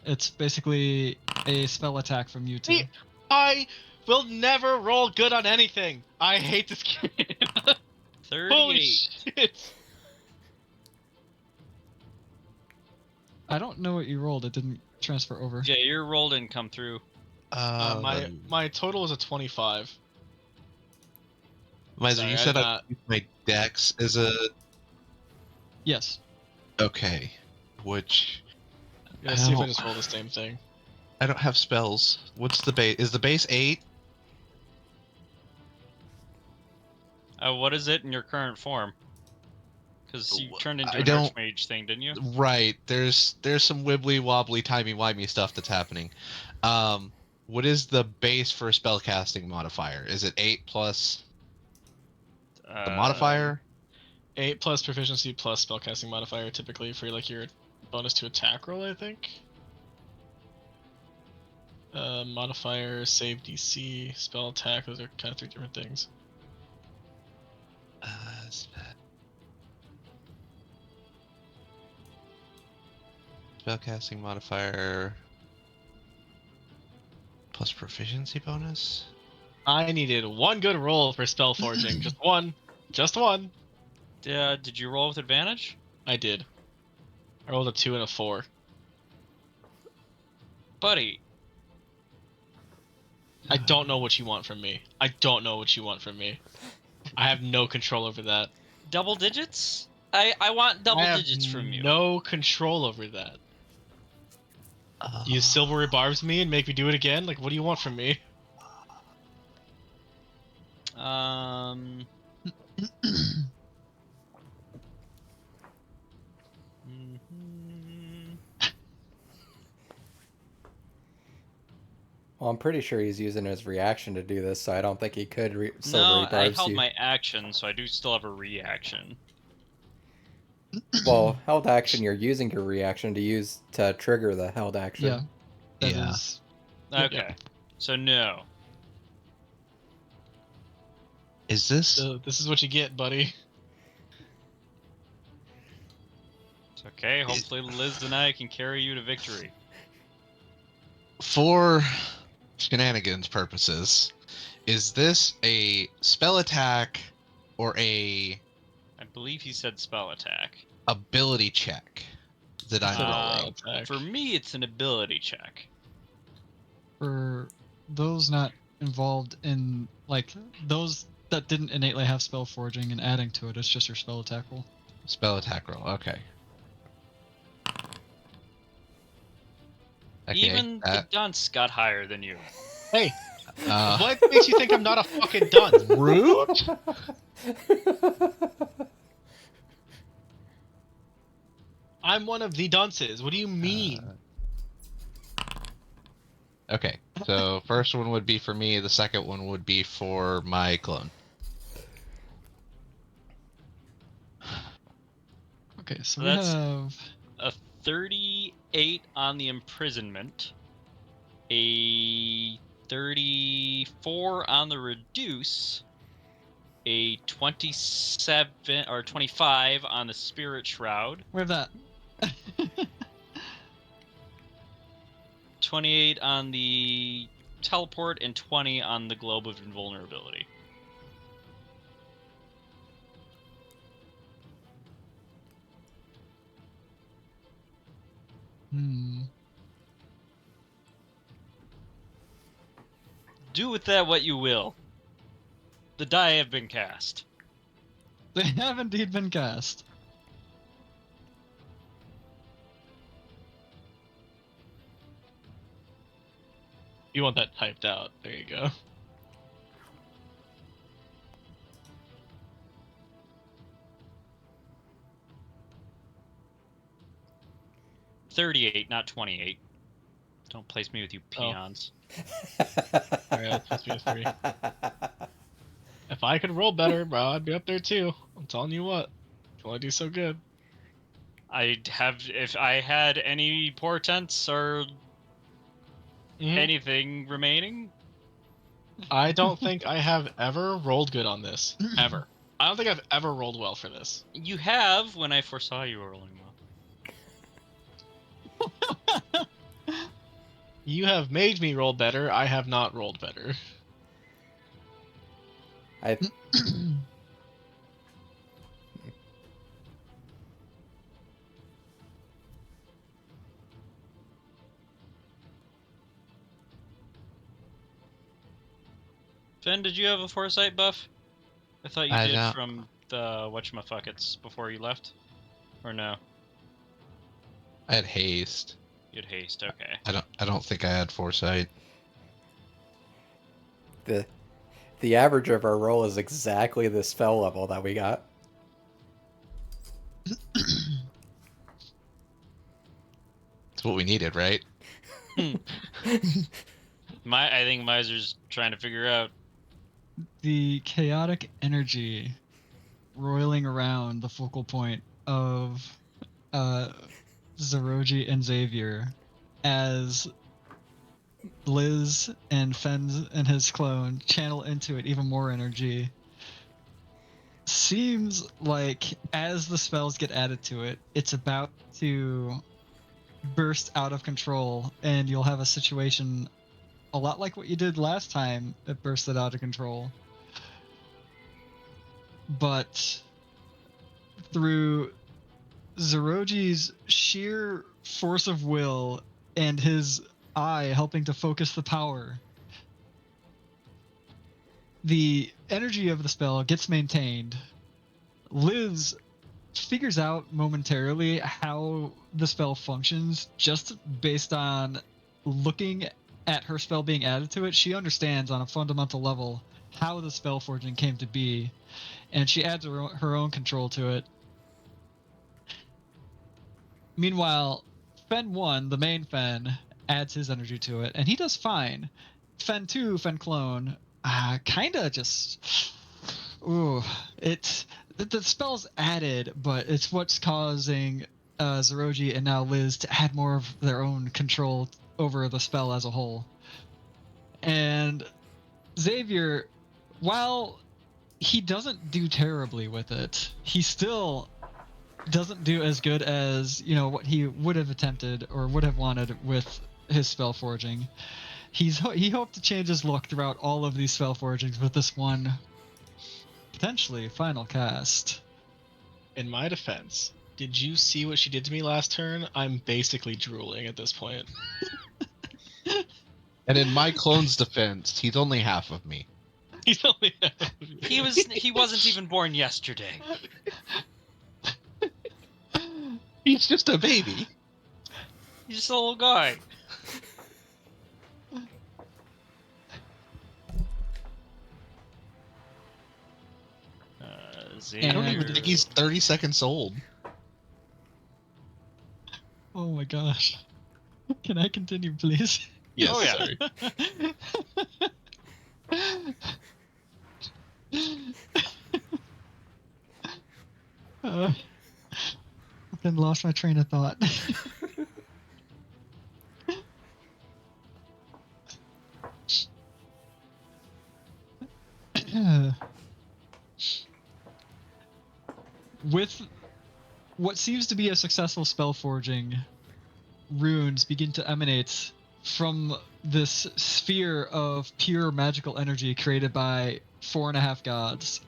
It's basically a spell attack from you two. Hey, I will never roll good on anything. I hate this game. 38. Holy shit. I don't know what you rolled. It didn't transfer over. Yeah, your roll didn't come through. My total is a 25. Miser, Sorry, you said I'm I not- use my dex as a Yes. okay, which Let's see if I Ow. just roll the same thing. I don't have spells. What's the base? Is the base 8? What is it in your current form? Because you turned into I an don't- archmage thing, didn't you? Right. There's some wibbly wobbly timey wimey stuff that's happening. What is the base for a spellcasting modifier? Is it 8 plus the modifier? 8 plus proficiency plus spellcasting modifier, typically for like your bonus to attack roll, I think. Modifier, save DC, spell attack, those are kind of 3 different things. Spellcasting modifier plus proficiency bonus? I needed 1 good roll for spell forging. Just one. Just one. Did you roll with advantage? I did. I rolled a 2 and a 4. Buddy, I don't know what you want from me. I don't know what you want from me. I have no control over that. double digits? I want double I have digits from you. no control over that. You silvery barbs me and make me do it again? Like, what do you want from me? Mhm. Well, I'm pretty sure he's using his reaction to do this, so I don't think he could No, silvery I barbs held you. my action, so I do still have a reaction. Well, held action, you're using your reaction to trigger the held action. Yeah. That Yeah. is- Okay, so no. Is this So this is what you get, buddy. It's okay. Hopefully, Liz and I can carry you to victory. for shenanigans purposes? Is this a spell attack or a I believe he said spell attack. ability check that I'm said rolling? spell attack. For me, it's an ability check. For those not involved in, like, those that didn't innately have spell forging and adding to it, it's just your spell attack roll. Spell attack roll. Okay. Okay. Even the dunce got higher than you. Hey, uh, what makes you think I'm not a fucking dunce? rude. I'm one of the dunces. What do you mean? Okay. So first one would be for me. The second one would be for my clone. Okay, so That's- we have A 38 on the imprisonment, a 34 on the reduce, a 27 or 25 on the spirit shroud, we have that. 28 on the teleport, and 20 on the globe of invulnerability. Do with that what you will. The die have been cast. They have indeed been cast. You want that typed out. There you go. $38, not 28. Don't place me with you peons. Alright, that's supposed to be a 3. If I could roll better, bro, I'd be up there too. I'm telling you what. If I do so good. If I had any portents or anything remaining, I don't think I have ever rolled good on this. Ever. I don't think I've ever rolled well for this. you have when I foresaw you rolling well. You have made me roll better. I have not rolled better. I Finn, did you have a foresight buff? I thought you I did don't. from the whatchamafuckets before you left. Or no? I had haste. You had haste, okay. I don't think I had foresight. the The average of our roll is exactly the spell level that we got. It's what we needed, right? I think Miser's trying to figure out. The chaotic energy roiling around the focal point of Zeroji and Xavier as Liz and Fenz and his clone channel into it even more energy. Seems like as the spells get added to it, it's about to burst out of control, and you'll have a situation a lot like what you did last time it bursted out of control. But through Zeroji's sheer force of will and his eye helping to focus the power, the energy of the spell gets maintained. Liz figures out momentarily how the spell functions just based on looking at her spell being added to it. She understands on a fundamental level how the spell forging came to be, and she adds her own control to it. Meanwhile, Fen 1, the main Fen, adds his energy to it, and he does fine. Fen 2, Fen Clone, kinda just... Ooh, the spell's added, but it's what's causing Zeroji and now Liz to add more of their own control over the spell as a whole. And Xavier, while he doesn't do terribly with it, he still doesn't do as good as, you know, what he would have attempted or would have wanted with his spell forging. He hoped to change his look throughout all of these spell forgings with this one potentially final cast. In my defense, did you see what she did to me last turn? I'm basically drooling at this point. And in my clone's defense, he's only half of me. He's only He wasn't even born yesterday. He's just a baby. He's just a little guy. I don't even think he's 30 seconds old. Oh my gosh. Can I continue, please? Yes, Oh, yeah. sorry. Then lost my train of thought. With what seems to be a successful spell forging, runes begin to emanate from this sphere of pure magical energy created by 4.5 gods.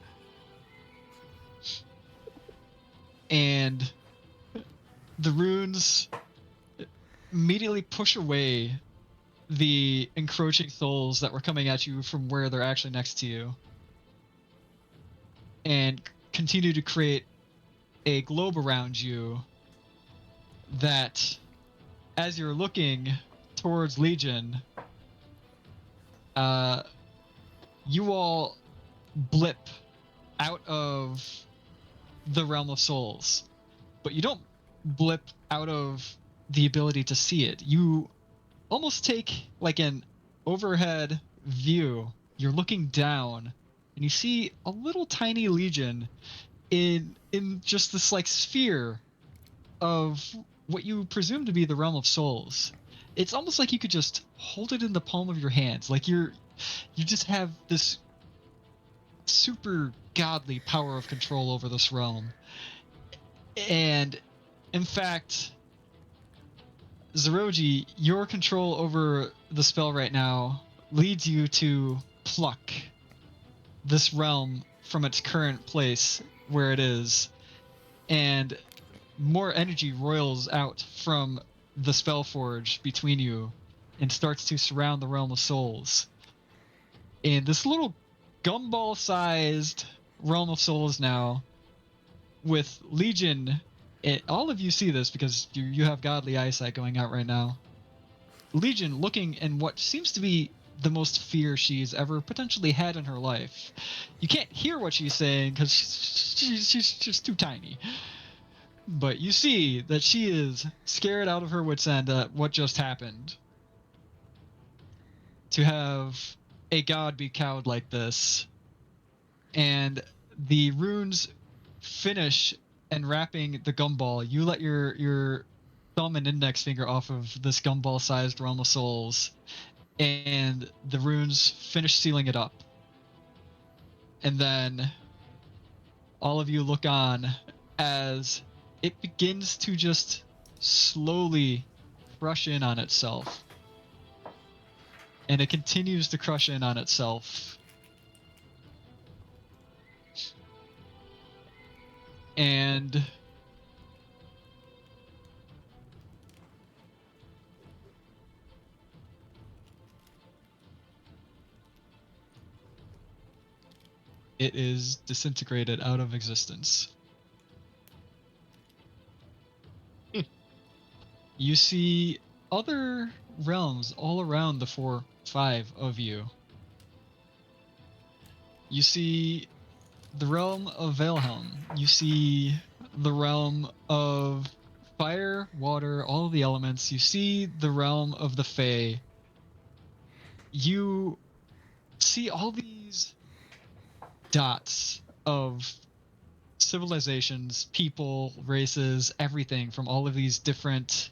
And the runes immediately push away the encroaching souls that were coming at you from where they're actually next to you, and continue to create a globe around you that, as you're looking towards Legion, you all blip out of the realm of souls, but you don't blip out of the ability to see it. You almost take like an overhead view. You're looking down and you see a little tiny Legion in just this like sphere of what you presume to be the realm of souls. It's almost like you could just hold it in the palm of your hands, like you just have this super godly power of control over this realm. And in fact, Zeroji, your control over the spell right now leads you to pluck this realm from its current place where it is, and more energy roils out from the Spellforge between you and starts to surround the realm of souls. And this little gumball-sized realm of souls now, with Legion, all of you see this because you have godly eyesight going out right now. Legion looking in what seems to be the most fear she's ever potentially had in her life. You can't hear what she's saying because she's just too tiny. But you see that she is scared out of her wits' end at what just happened. To have a god be cowed like this, and the runes finish enwrapping the gumball. You let your thumb and index finger off of this gumball-sized realm of souls, and the runes finish sealing it up. And then all of you look on as it begins to just slowly crush in on itself. And it continues to crush in on itself. And it is disintegrated out of existence. You see other realms all around the 5 of you. You see the realm of Valehelm. You see the realm of fire, water, all of the elements. You see the realm of the Fae. You see all these dots of civilizations, people, races, everything from all of these different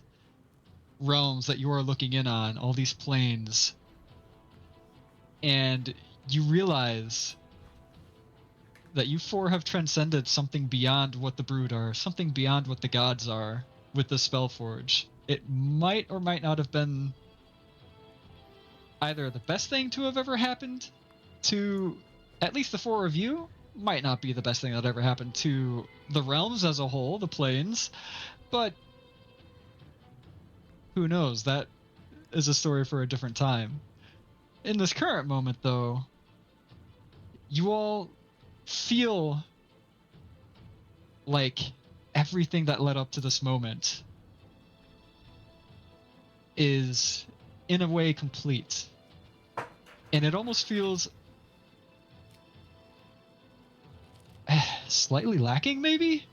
realms that you are looking in on, all these planes. And you realize that you 4 have transcended something beyond what the Brood are, something beyond what the gods are with the Spellforge. It might or might not have been either the best thing to have ever happened to at least the 4 of you, might not be the best thing that ever happened to the realms as a whole, the planes, but who knows? That is a story for a different time. In this current moment, though, you all feel like everything that led up to this moment is, in a way, complete. And it almost feels slightly lacking, maybe?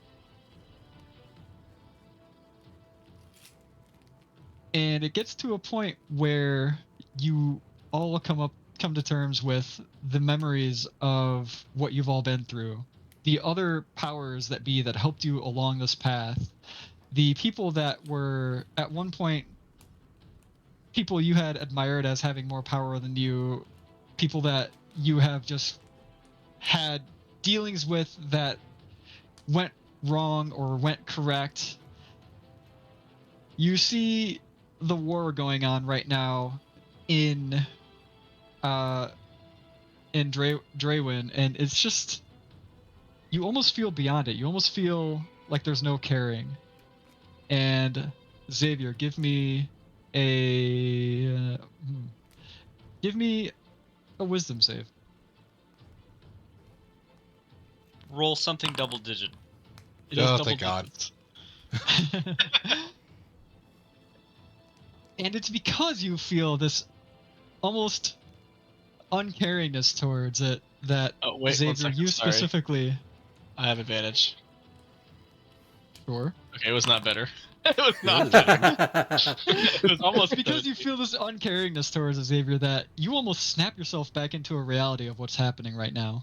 And it gets to a point where you all come to terms with the memories of what you've all been through, the other powers that be that helped you along this path, the people that were at one point people you had admired as having more power than you, people that you have just had dealings with that went wrong or went correct. You see the war going on right now in Draywin, and it's just, you almost feel beyond it. You almost feel like there's no caring. And Xavier, give me a wisdom save. Roll something double digit. It is Oh, double thank God. digits. And it's because you feel this almost uncaringness towards it that Oh, wait, Xavier, one second, you sorry. specifically. I have advantage. Sure. Okay, it was not better. It was not better. It was almost It's because you feel this uncaringness towards Xavier that you almost snap yourself back into a reality of what's happening right now.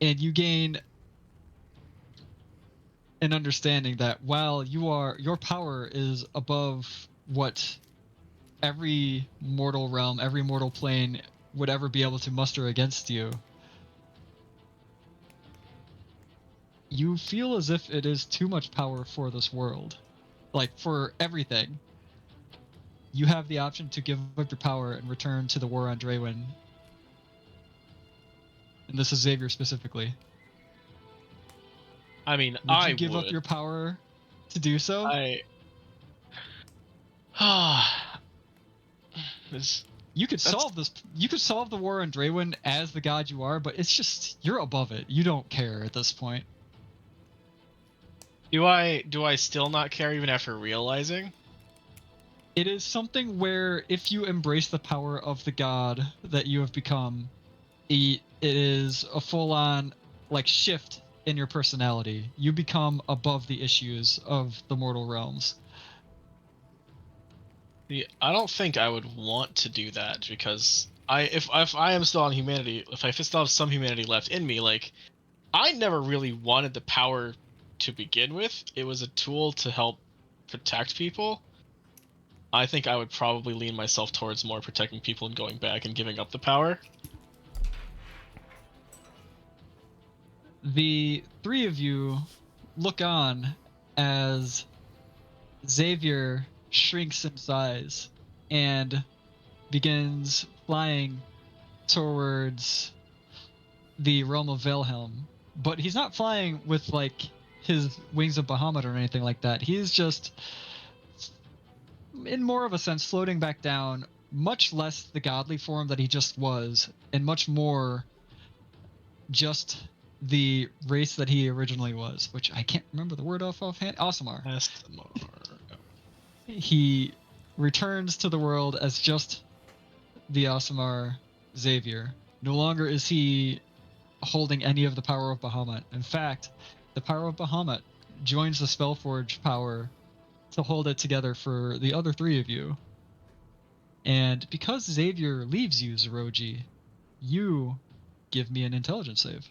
And you gain an understanding that while your power is above what every mortal realm, every mortal plane would ever be able to muster against you, you feel as if it is too much power for this world. Like, for everything. You have the option to give up your power and return to the war on Draywin. And this is Xavier specifically. I mean, Would you give up your power to do so? You could solve this. You could solve the war on Draywin as the god you are, but it's just, you're above it. You don't care at this point. Do I still not care even after realizing? It is something where if you embrace the power of the god that you have become, it is a full-on like shift in your personality. You become above the issues of the mortal realms. I don't think I would want to do that because if I am still on humanity, if I still have some humanity left in me, like I never really wanted the power to begin with. It was a tool to help protect people. I think I would probably lean myself towards more protecting people and going back and giving up the power. The three of you look on as Xavier shrinks in size and begins flying towards the realm of Valehelm. But he's not flying with like his wings of Bahamut or anything like that. He's just, in more of a sense, floating back down, much less the godly form that he just was, and much more just the race that he originally was, which I can't remember the word offhand. Aasimar. He returns to the world as just the Aasimar Xavier. No longer is he holding any of the power of Bahamut. In fact, the power of Bahamut joins the Spellforge power to hold it together for the other three of you. And because Xavier leaves you, Zeroji, you give me an intelligence save.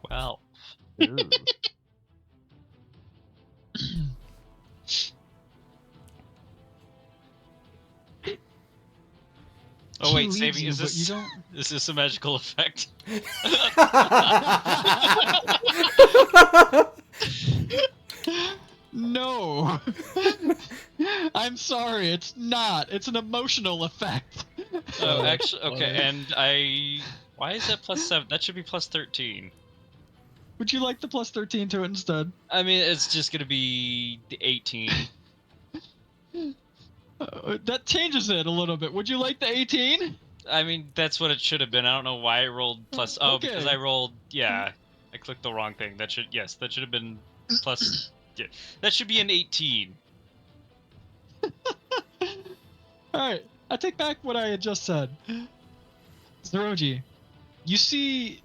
Well, Ooh. oh He wait, leaves saving you, is but you this don't. is this a magical effect? No. I'm sorry, it's not. It's an emotional effect. Oh, actually, funny. okay. And why is that +7? That should be +13. Would you like the plus 13 to it instead? I mean, it's just gonna be the 18. That changes it a little bit. Would you like the 18? I mean, that's what it should have been. I don't know why I rolled plus. Oh, because Okay. I rolled. Yeah, I clicked the wrong thing. That should that should have been plus. Yeah, that should be an 18. Alright, I take back what I had just said. Zeroji, you see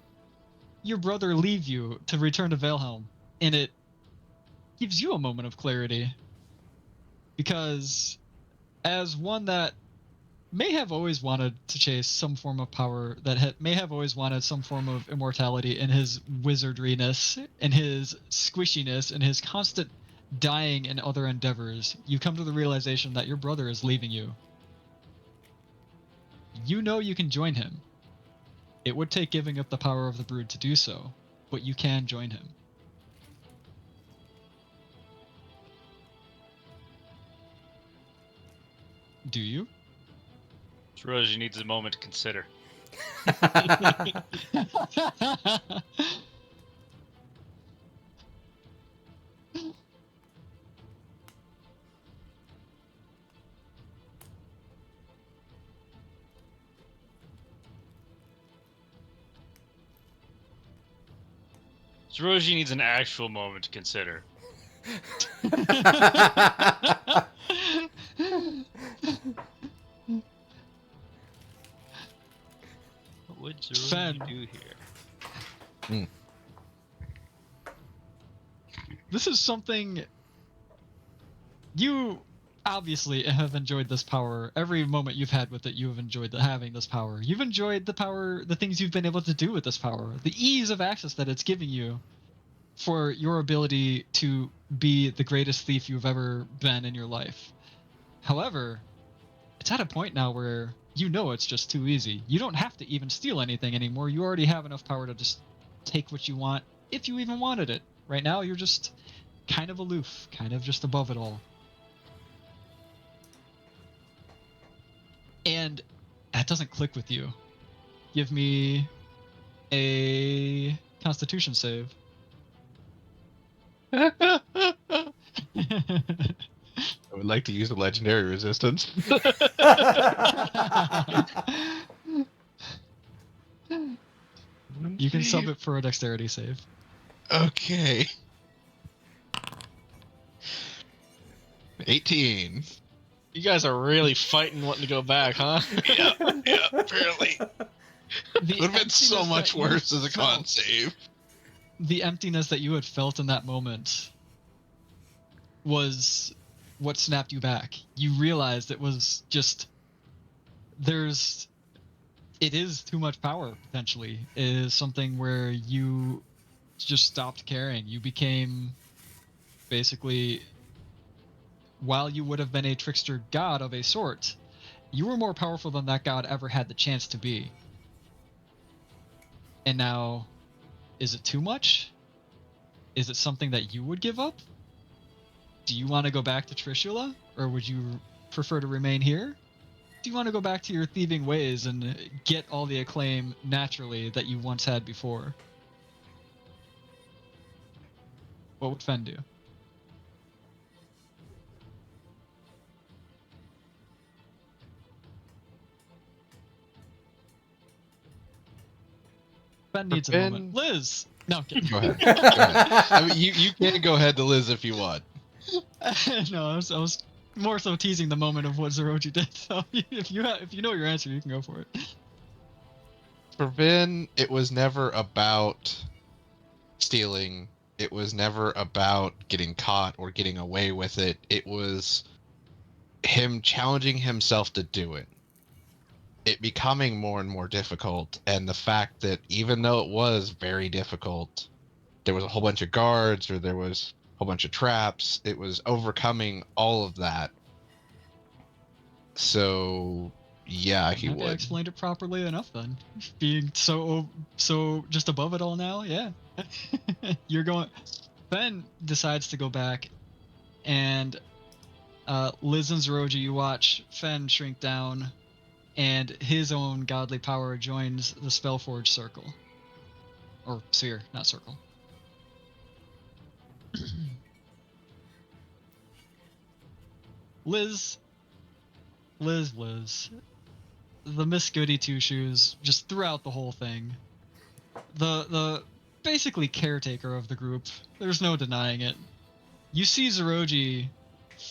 your brother leave you to return to Valehelm, and it gives you a moment of clarity. Because as one that may have always wanted to chase some form of power, that may have always wanted some form of immortality in his wizardriness, in his squishiness, and his constant dying in other endeavors, you come to the realization that your brother is leaving you. You know you can join him. It would take giving up the power of the brood to do so, but you can join him. Do you? Rosie needs a moment to consider. Rosie needs an actual moment to consider. What would Rosie do here? This is something you obviously have enjoyed this power. Every moment you've had with it, you have enjoyed having this power. You've enjoyed the power, the things you've been able to do with this power, the ease of access that it's giving you for your ability to be the greatest thief you've ever been in your life. However, it's at a point now where you know it's just too easy. You don't have to even steal anything anymore. You already have enough power to just take what you want, if you even wanted it. Right now, you're just kind of aloof, kind of just above it all. And that doesn't click with you. Give me a Constitution save. I would like to use a legendary resistance. You can sub it for a dexterity save. Okay. 18. You guys are really fighting wanting to go back, huh? Yeah, apparently. The Would have been so emptiness much that you worse as a con felt- save. The emptiness that you had felt in that moment was what snapped you back. You realized it was just it is too much power potentially. It is something where you just stopped caring. You became basically, while you would have been a trickster god of a sort, you were more powerful than that god ever had the chance to be. And now, is it too much? Is it something that you would give up? Do you want to go back to Trishula, or would you prefer to remain here? Do you want to go back to your thieving ways and get all the acclaim naturally that you once had before? What would Fen do? Fen needs a moment. Fen- Liz! No, I'm kidding. Go ahead. Go ahead. I mean, you can go ahead to Liz if you want. No, I was more so teasing the moment of what Zeroji did. So if you know your answer, you can go for it. For Vin, it was never about stealing. It was never about getting caught or getting away with it. It was him challenging himself to do it. It becoming more and more difficult, and the fact that even though it was very difficult, there was a whole bunch of guards or there was a whole bunch of traps. It was overcoming all of that. So, yeah, he Maybe I would. explained it properly enough then. Being so just above it all now, yeah. You're going. Ben decides to go back, and Liz and Zeroji, you watch Fen shrink down, and his own godly power joins the Spellforge circle. Or sphere, not circle. Liz. The Miss Goody Two Shoes, just throughout the whole thing. The basically caretaker of the group. There's no denying it. You see Zeroji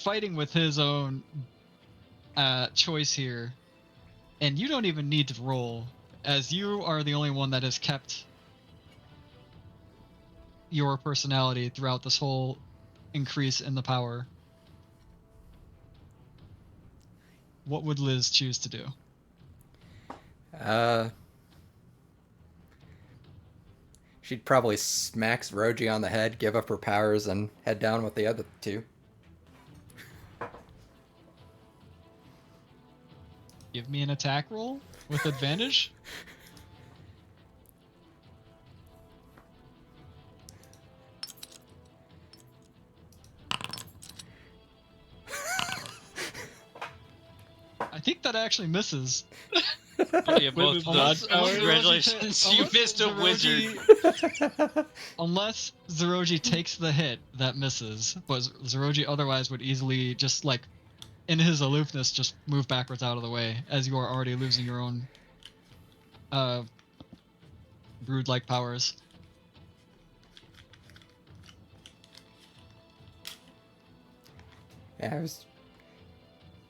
fighting with his own choice here, and you don't even need to roll, as you are the only one that has kept your personality throughout this whole increase in the power. What would Liz choose to do? She'd probably smack Roji on the head, give up her powers, and head down with the other two. Give me an attack roll with advantage? I think that actually misses. Yeah, both Unless- dodge powers. unless Congratulations, you unless missed a Zeroji- wizard. Unless Zeroji takes the hit, that misses. But Zeroji otherwise would easily just, like, in his aloofness, just move backwards out of the way, as you are already losing your own brood-like powers. Yeah, it was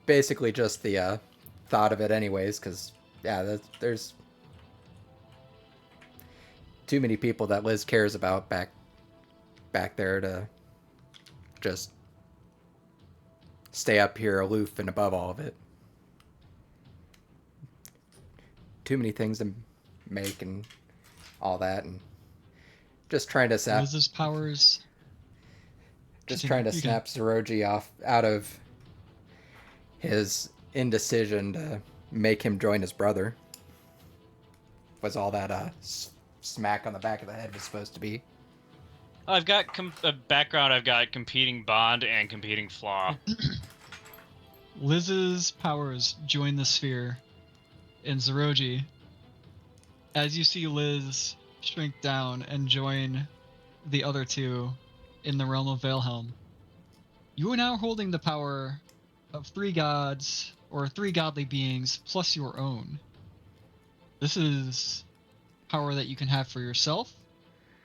basically just the thought of it anyways, because, yeah, there's too many people that Liz cares about back there to just stay up here aloof and above all of it. Too many things to make and all that, and just trying to Liz's powers... just Continue. trying to You snap Zeroji out of his indecision to make him join his brother. Was all that smack on the back of the head was supposed to be. I've got a background. I've got competing bond and competing flaw. Liz's powers join the sphere in Zeroji. As you see Liz shrink down and join the other two in the realm of Valehelm, you are now holding the power of 3 gods, or 3 godly beings, plus your own. This is power that you can have for yourself,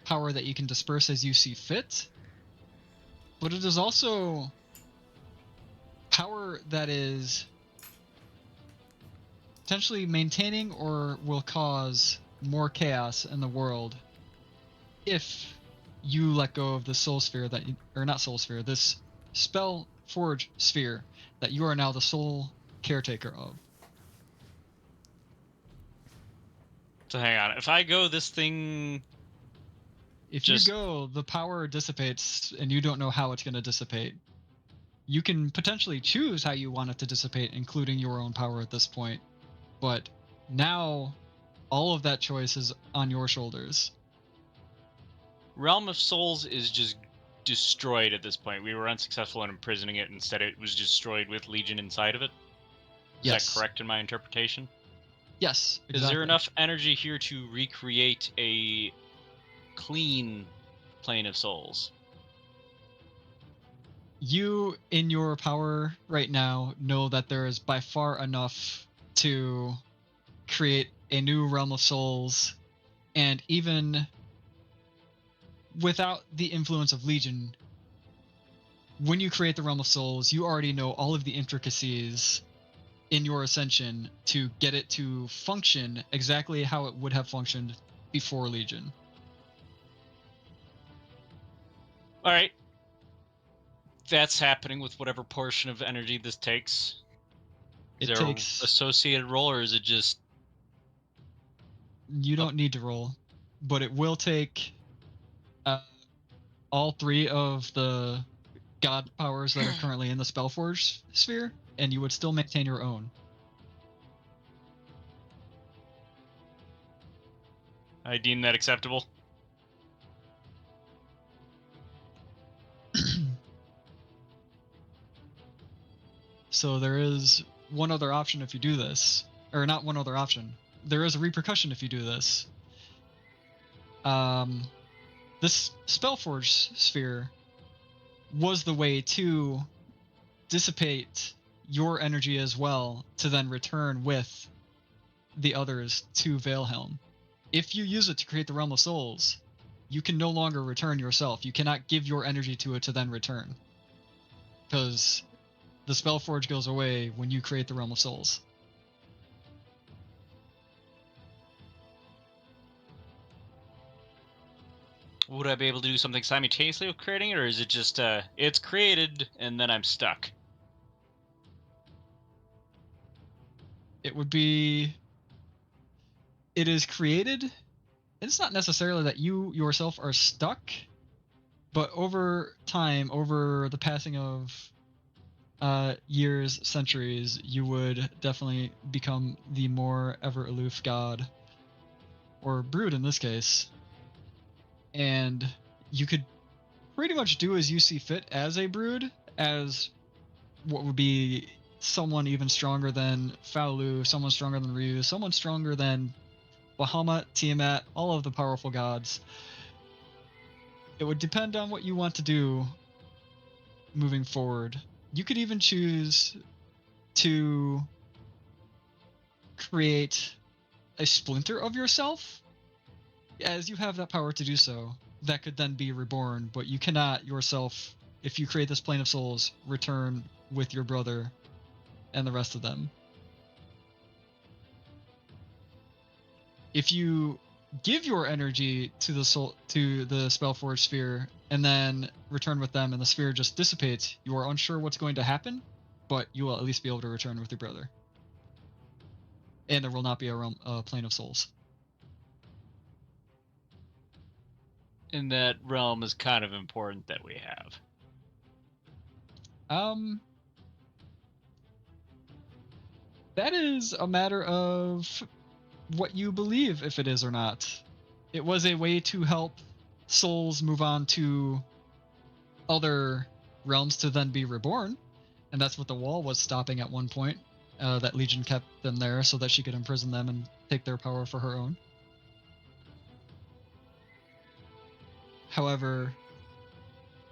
power that you can disperse as you see fit, but it is also power that is potentially maintaining or will cause more chaos in the world if you let go of the soul sphere that you, or not soul sphere, this spell forge sphere that you are now the sole caretaker of. So hang on. If I go, this thing. If Just- you go, the power dissipates and you don't know how it's going to dissipate. You can potentially choose how you want it to dissipate, including your own power at this point. But now all of that choice is on your shoulders. Realm of Souls is just destroyed at this point. We were unsuccessful in imprisoning it. Instead, it was destroyed with Legion inside of it. Is Yes. that correct in my interpretation? Yes, exactly. Is there enough energy here to recreate a clean plane of souls? You, in your power right now, know that there is by far enough to create a new realm of souls, and even without the influence of Legion, when you create the realm of souls, you already know all of the intricacies in your ascension to get it to function exactly how it would have functioned before Legion. All right. That's happening with whatever portion of energy this takes. Is It there takes. a associated roll, or is it just You don't need to roll, but it will take all three of the god powers that are currently in the Spellforge sphere, and you would still maintain your own. I deem that acceptable? So there is one other option if you do this, or not one other option. There is a repercussion if you do this. This Spellforge sphere was the way to dissipate your energy as well to then return with the others to Valehelm. If you use it to create the Realm of Souls, you can no longer return yourself. You cannot give your energy to it to then return. Because the Spellforge goes away when you create the Realm of Souls. Would I be able to do something simultaneously with creating it, or is it just it's created and then I'm stuck? It would be. It is created. It's not necessarily that you yourself are stuck, but over time, over the passing of years, centuries, you would definitely become the more ever aloof god, or brood in this case, and you could pretty much do as you see fit as a brood, as what would be someone even stronger than Faolu, someone stronger than Ryu, someone stronger than Bahamut, Tiamat, all of the powerful gods. It would depend on what you want to do moving forward. You could even choose to create a splinter of yourself, as you have that power to do so. That could then be reborn, but you cannot yourself, if you create this plane of souls, return with your brother and the rest of them. If you give your energy to the soul, to the Spellforge sphere, and then return with them, and the sphere just dissipates, you are unsure what's going to happen, but you will at least be able to return with your brother, and there will not be a plane of souls. And that realm is kind of important that we have. That is a matter of what you believe, if it is or not. It was a way to help souls move on to other realms to then be reborn, and that's what the wall was stopping at one point. That Legion kept them there so that she could imprison them and take their power for her own. However,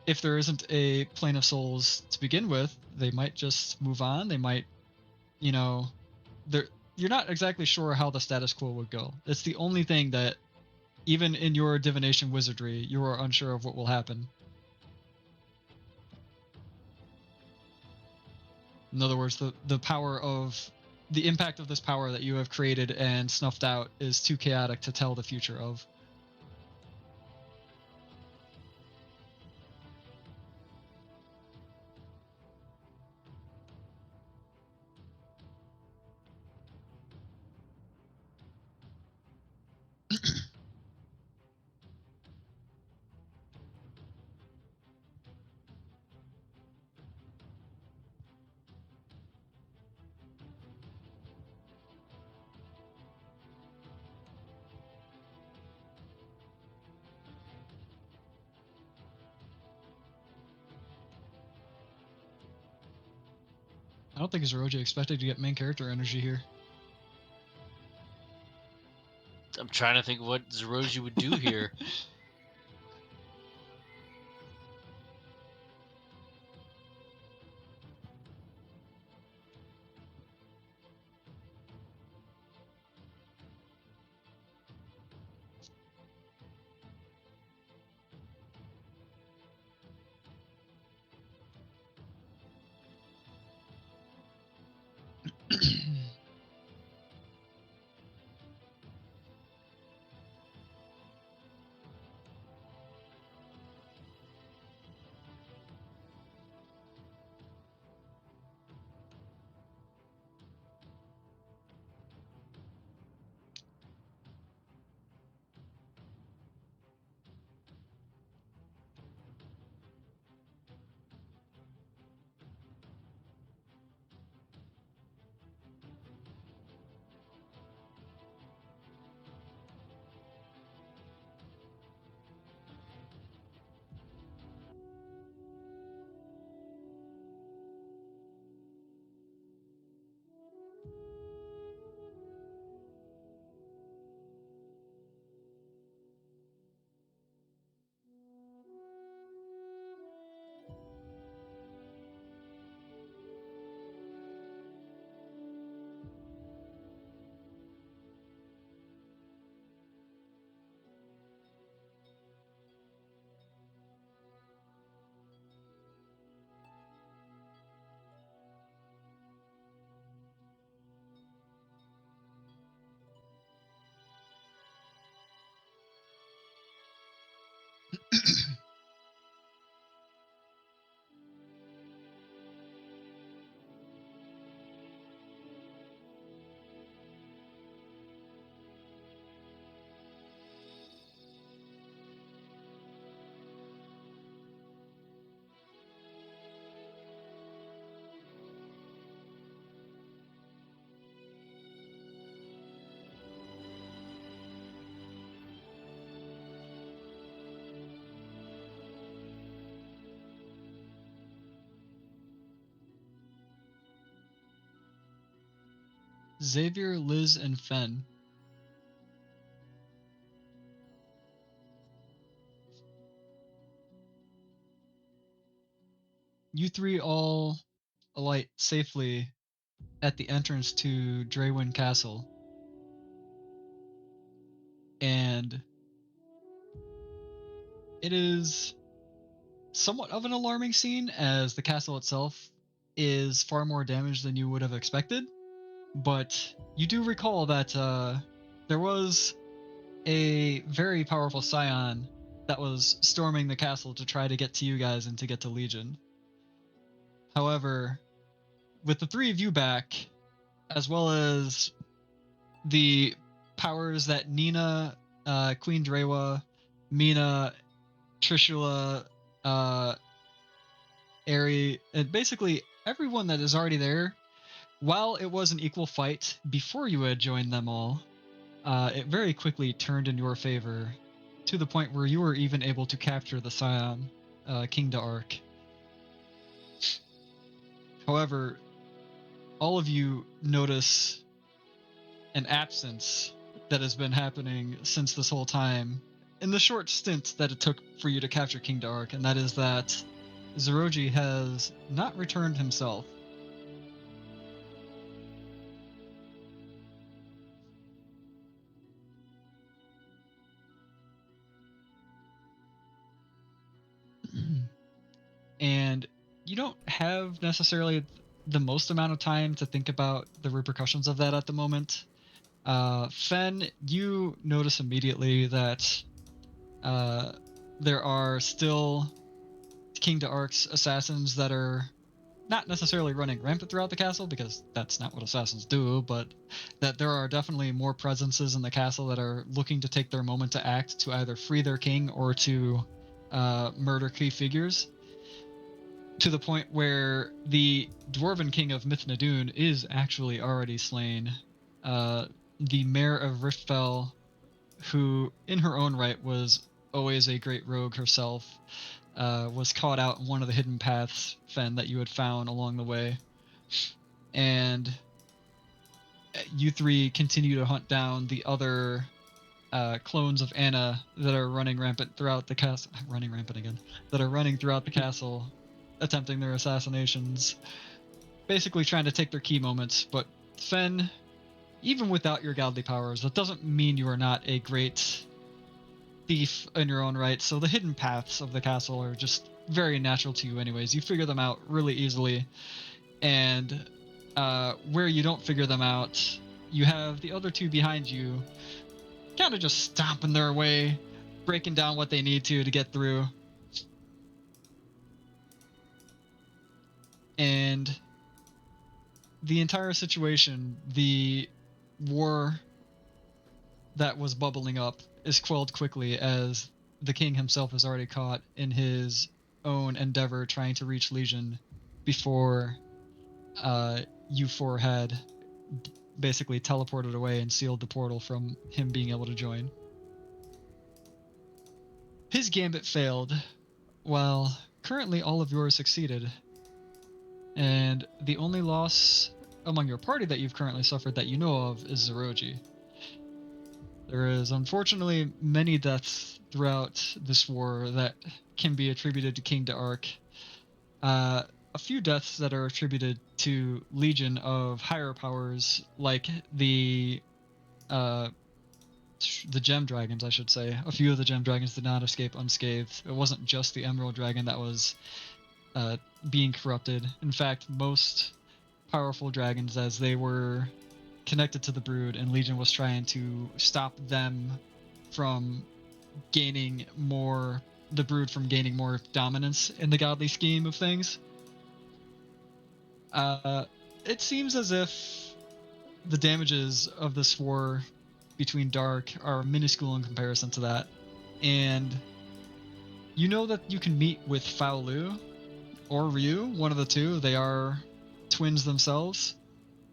if there isn't a plane of souls to begin with, they might just move on. They might, you're not exactly sure how the status quo would go. It's the only thing that even in your divination wizardry, you are unsure of what will happen. In other words, the power of the impact of this power that you have created and snuffed out is too chaotic to tell the future of. I don't think Zeroji expected to get main character energy here. I'm trying to think what Zeroji would do here. Xavier, Liz, and Fen. You three all alight safely at the entrance to Draywin Castle. And it is somewhat of an alarming scene, as the castle itself is far more damaged than you would have expected. But you do recall that there was a very powerful scion that was storming the castle to try to get to you guys and to get to Legion. However, with the three of you back, as well as the powers that Nina, Queen Drewa, Mina, Trishula, Ari, and basically everyone that is already there, while it was an equal fight before you had joined them all, it very quickly turned in your favor, to the point where you were even able to capture the Scion, King D'Arc. However, all of you notice an absence that has been happening since this whole time, in the short stint that it took for you to capture King D'Arc, and that is that Zeroji has not returned himself. and you don't have necessarily the most amount of time to think about the repercussions of that at the moment. Fen, you notice immediately that there are still King D'Arc's assassins that are not necessarily running rampant throughout the castle, because that's not what assassins do, but that there are definitely more presences in the castle that are looking to take their moment to act to either free their king or to murder key figures, to the point where the dwarven king of Mithnadoon is actually already slain. The mayor of Riftfell, who in her own right was always a great rogue herself, was caught out in one of the hidden paths, Fen, that you had found along the way. And you three continue to hunt down the other clones of Anna that are running rampant throughout the castle. Running rampant again. That are running throughout the castle, attempting their assassinations, basically trying to take their key moments. But Fen, even without your godly powers, that doesn't mean you are not a great thief in your own right. So the hidden paths of the castle are just very natural to you anyways. You figure them out really easily. And where you don't figure them out, you have the other two behind you kind of just stomping their way, breaking down what they need to get through. And the entire situation, the war that was bubbling up, is quelled quickly, as the king himself is already caught in his own endeavor trying to reach Legion before you four had basically teleported away and sealed the portal from him being able to join. His gambit failed, while currently all of yours succeeded. And the only loss among your party that you've currently suffered that you know of is Zeroji. There is unfortunately many deaths throughout this war that can be attributed to King D'Arc. A few deaths that are attributed to Legion of higher powers, like the gem dragons, I should say. A few of the gem dragons did not escape unscathed. It wasn't just the emerald dragon that was being corrupted. In fact, most powerful dragons, as they were connected to the brood, and Legion was trying to stop them from gaining more, the brood from gaining more dominance in the godly scheme of things. It seems as if the damages of this war between Dark are minuscule in comparison to that. And you know that you can meet with Faolu or Ryu, one of the two, they are twins themselves,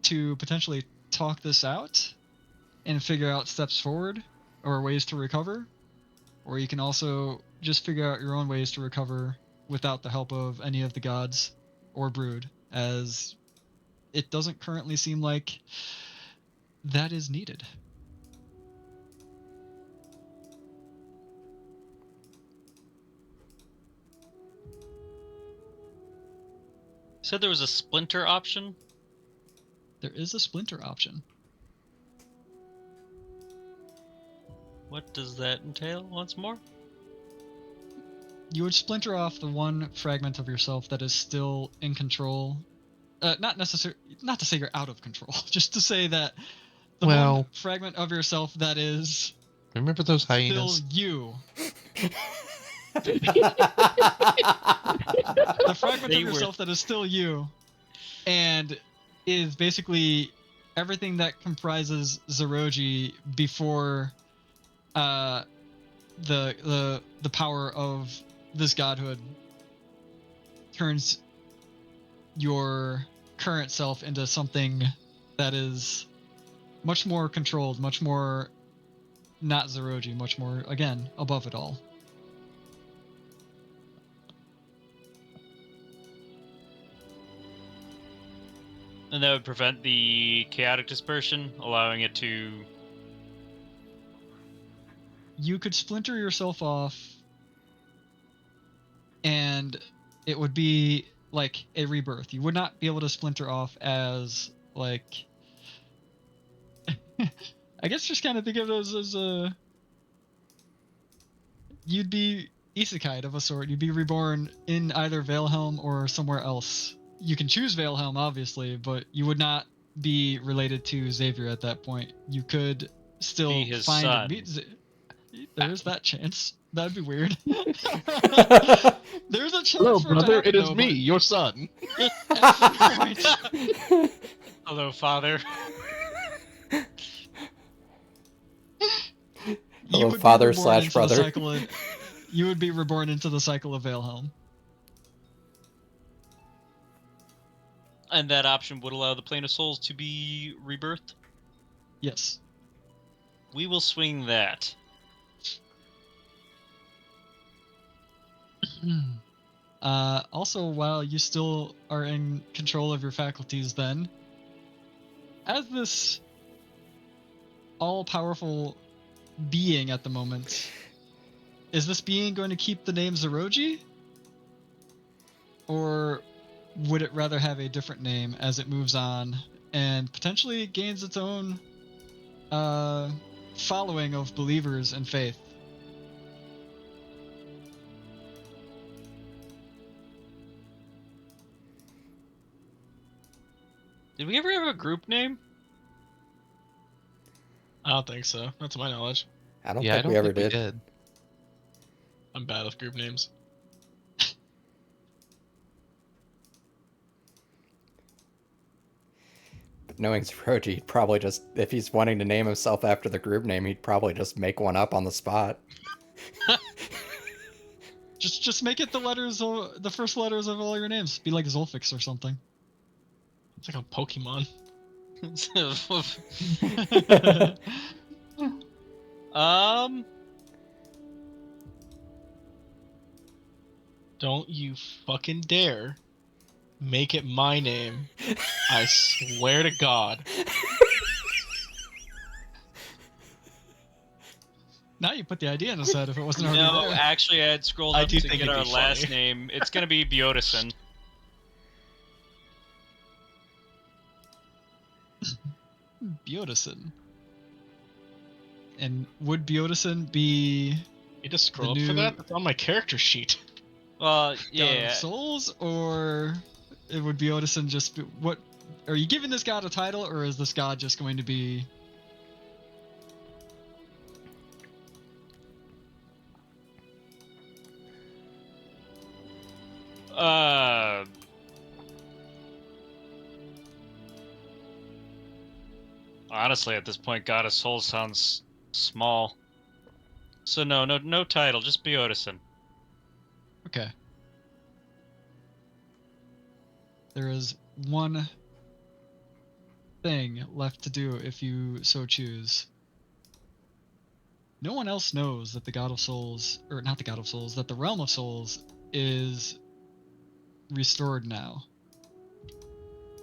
to potentially talk this out and figure out steps forward or ways to recover. Or you can also just figure out your own ways to recover without the help of any of the gods or brood, as it doesn't currently seem like that is needed. Said there was a splinter option. There is a splinter option. What does that entail once more? You would splinter off the one fragment of yourself that is still in control. Not to say you're out of control, just to say that the one fragment of yourself that is remember those hyenas? still you. The fragment of yourself that is still you, and is basically everything that comprises Zeroji before the power of this godhood turns your current self into something that is much more controlled, much more not Zeroji, much more, again, above it all. And that would prevent the chaotic dispersion, allowing it to... You could splinter yourself off, and it would be like a rebirth. You would not be able to splinter off as, like... I guess just kind of think of it as a... You'd be isekai of a sort. You'd be reborn in either Valehelm or somewhere else. You can choose Valehelm, obviously, but you would not be related to Xavier at that point. You could still Be his find son. and meet. There's that chance. That'd be weird. There's a chance Hello, for it to brother. happen, It is though, me, your son. but at some point, Hello, father. you Hello, would be father reborn slash into the brother. cycle of, you would be reborn into the cycle of Valehelm. And that option would allow the Plane of Souls to be rebirthed. Yes. We will swing that. Also, while you still are in control of your faculties, then, as this all-powerful being at the moment, is this being going to keep the name Zeroji? Or would it rather have a different name as it moves on and potentially gains its own following of believers and faith? Did we ever have a group name? I don't think so. Not to my knowledge. I don't Yeah, I think don't we ever think we did. did. I'm bad with group names. But knowing Zeroji, he'd probably just, if he's wanting to name himself after the group name, he'd probably just make one up on the spot. Just make it the first letters of all your names. Be like Zolfix or something. It's like a Pokemon. um, Don't you fucking dare make it my name. I swear to God. Now you put the idea in his head if it wasn't already no, there. actually, I had scrolled I up do to think get it'd our be last funny. name. It's gonna be Beotison. Beotison. And would Beotison be You just scroll The up for new- that? That's on my character sheet. Well, God yeah. of Souls, or it would Beotison just be, what? Are you giving this god a title, or is this god just going to be? Uh. Honestly, at this point, God of Souls sounds small. So no title, just Beotison. Okay. There is one thing left to do if you so choose. No one else knows that the God of Souls, or not the God of Souls, that the Realm of Souls is restored now.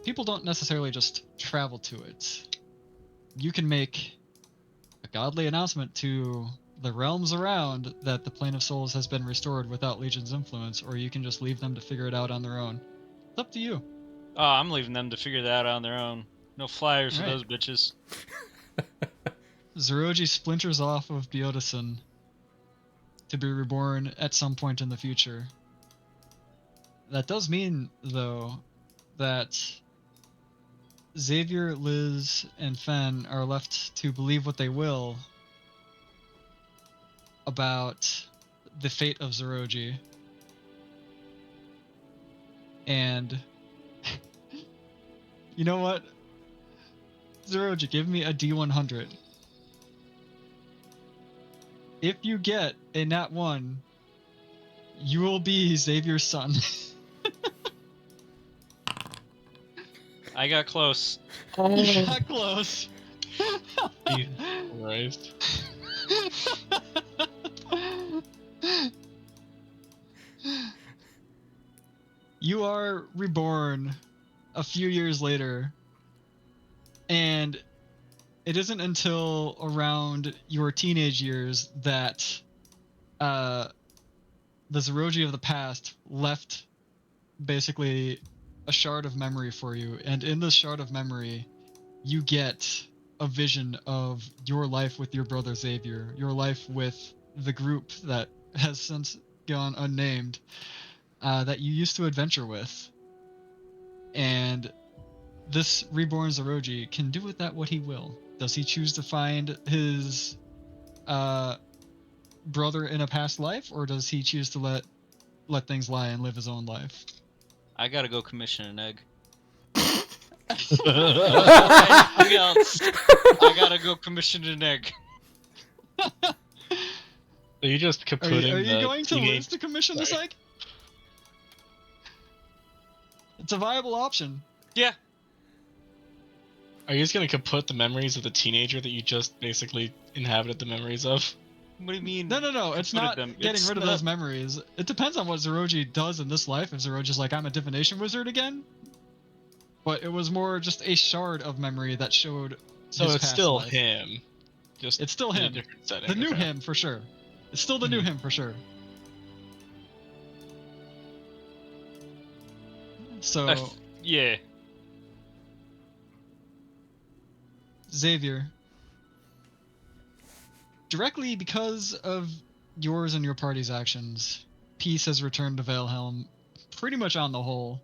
People don't necessarily just travel to it. You can make a godly announcement to the realms around that the Plane of Souls has been restored without Legion's influence, or you can just leave them to figure it out on their own. It's up to you. Oh, I'm leaving them to figure that out on their own. No flyers for Alright. those bitches. Zeroji splinters off of Beotison to be reborn at some point in the future. That does mean, though, that Xavier, Liz, and Fen are left to believe what they will about the fate of Zeroji. And you know what? Zeroji, give me a D100. If you get a nat 1, you will be Xavier's son. I got close. You got close. Jesus Christ. You are reborn a few years later, and it isn't until around your teenage years that the Zeroji of the past left basically a shard of memory for you, and in this shard of memory, you get a vision of your life with your brother Xavier, your life with the group that has since gone unnamed that you used to adventure with. And this reborn Zeroji can do with that what he will. Does he choose to find his brother in a past life, or does he choose to let things lie and live his own life? I gotta go commission an egg. Anything Anything else? I gotta go commission an egg. Are you just Are kaputting you the going to teenage... Liz to commission this Sorry. egg? It's a viable option. Yeah. Are you just gonna kaput the memories of the teenager that you just basically inhabited the memories of? What do you mean? No. It's Kaputed not them. getting It's rid of not- those memories. It depends on what Zeroji does in this life. If Zeroji's like, I'm a divination wizard again. But it was more just a shard of memory that showed So his it's past still life. him. Just It's still in a him. different setting. The new okay. him, for sure. It's still the new him, for sure. So, yeah. Xavier, directly because of yours and your party's actions, peace has returned to Valehelm pretty much on the whole.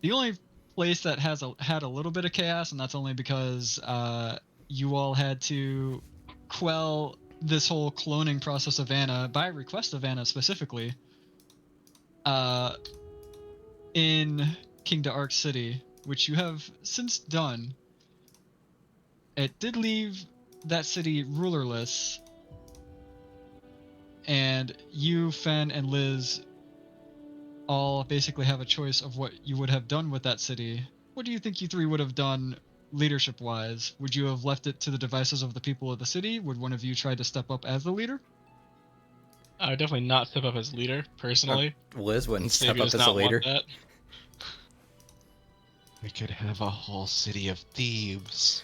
The only place that has had a little bit of chaos, and that's only because you all had to quell this whole cloning process of Anna by request of Anna specifically in King D'Arc City, which you have since done. It did leave that city rulerless, and you, Fen, and Liz all basically have a choice of what you would have done with that city. What do you think you three would have done leadership-wise? Would you have left it to the devices of the people of the city? Would one of you try to step up as the leader? I would definitely not step up as leader, personally. Liz wouldn't step Xavier up does as a not leader. want that. We could have a whole city of thieves.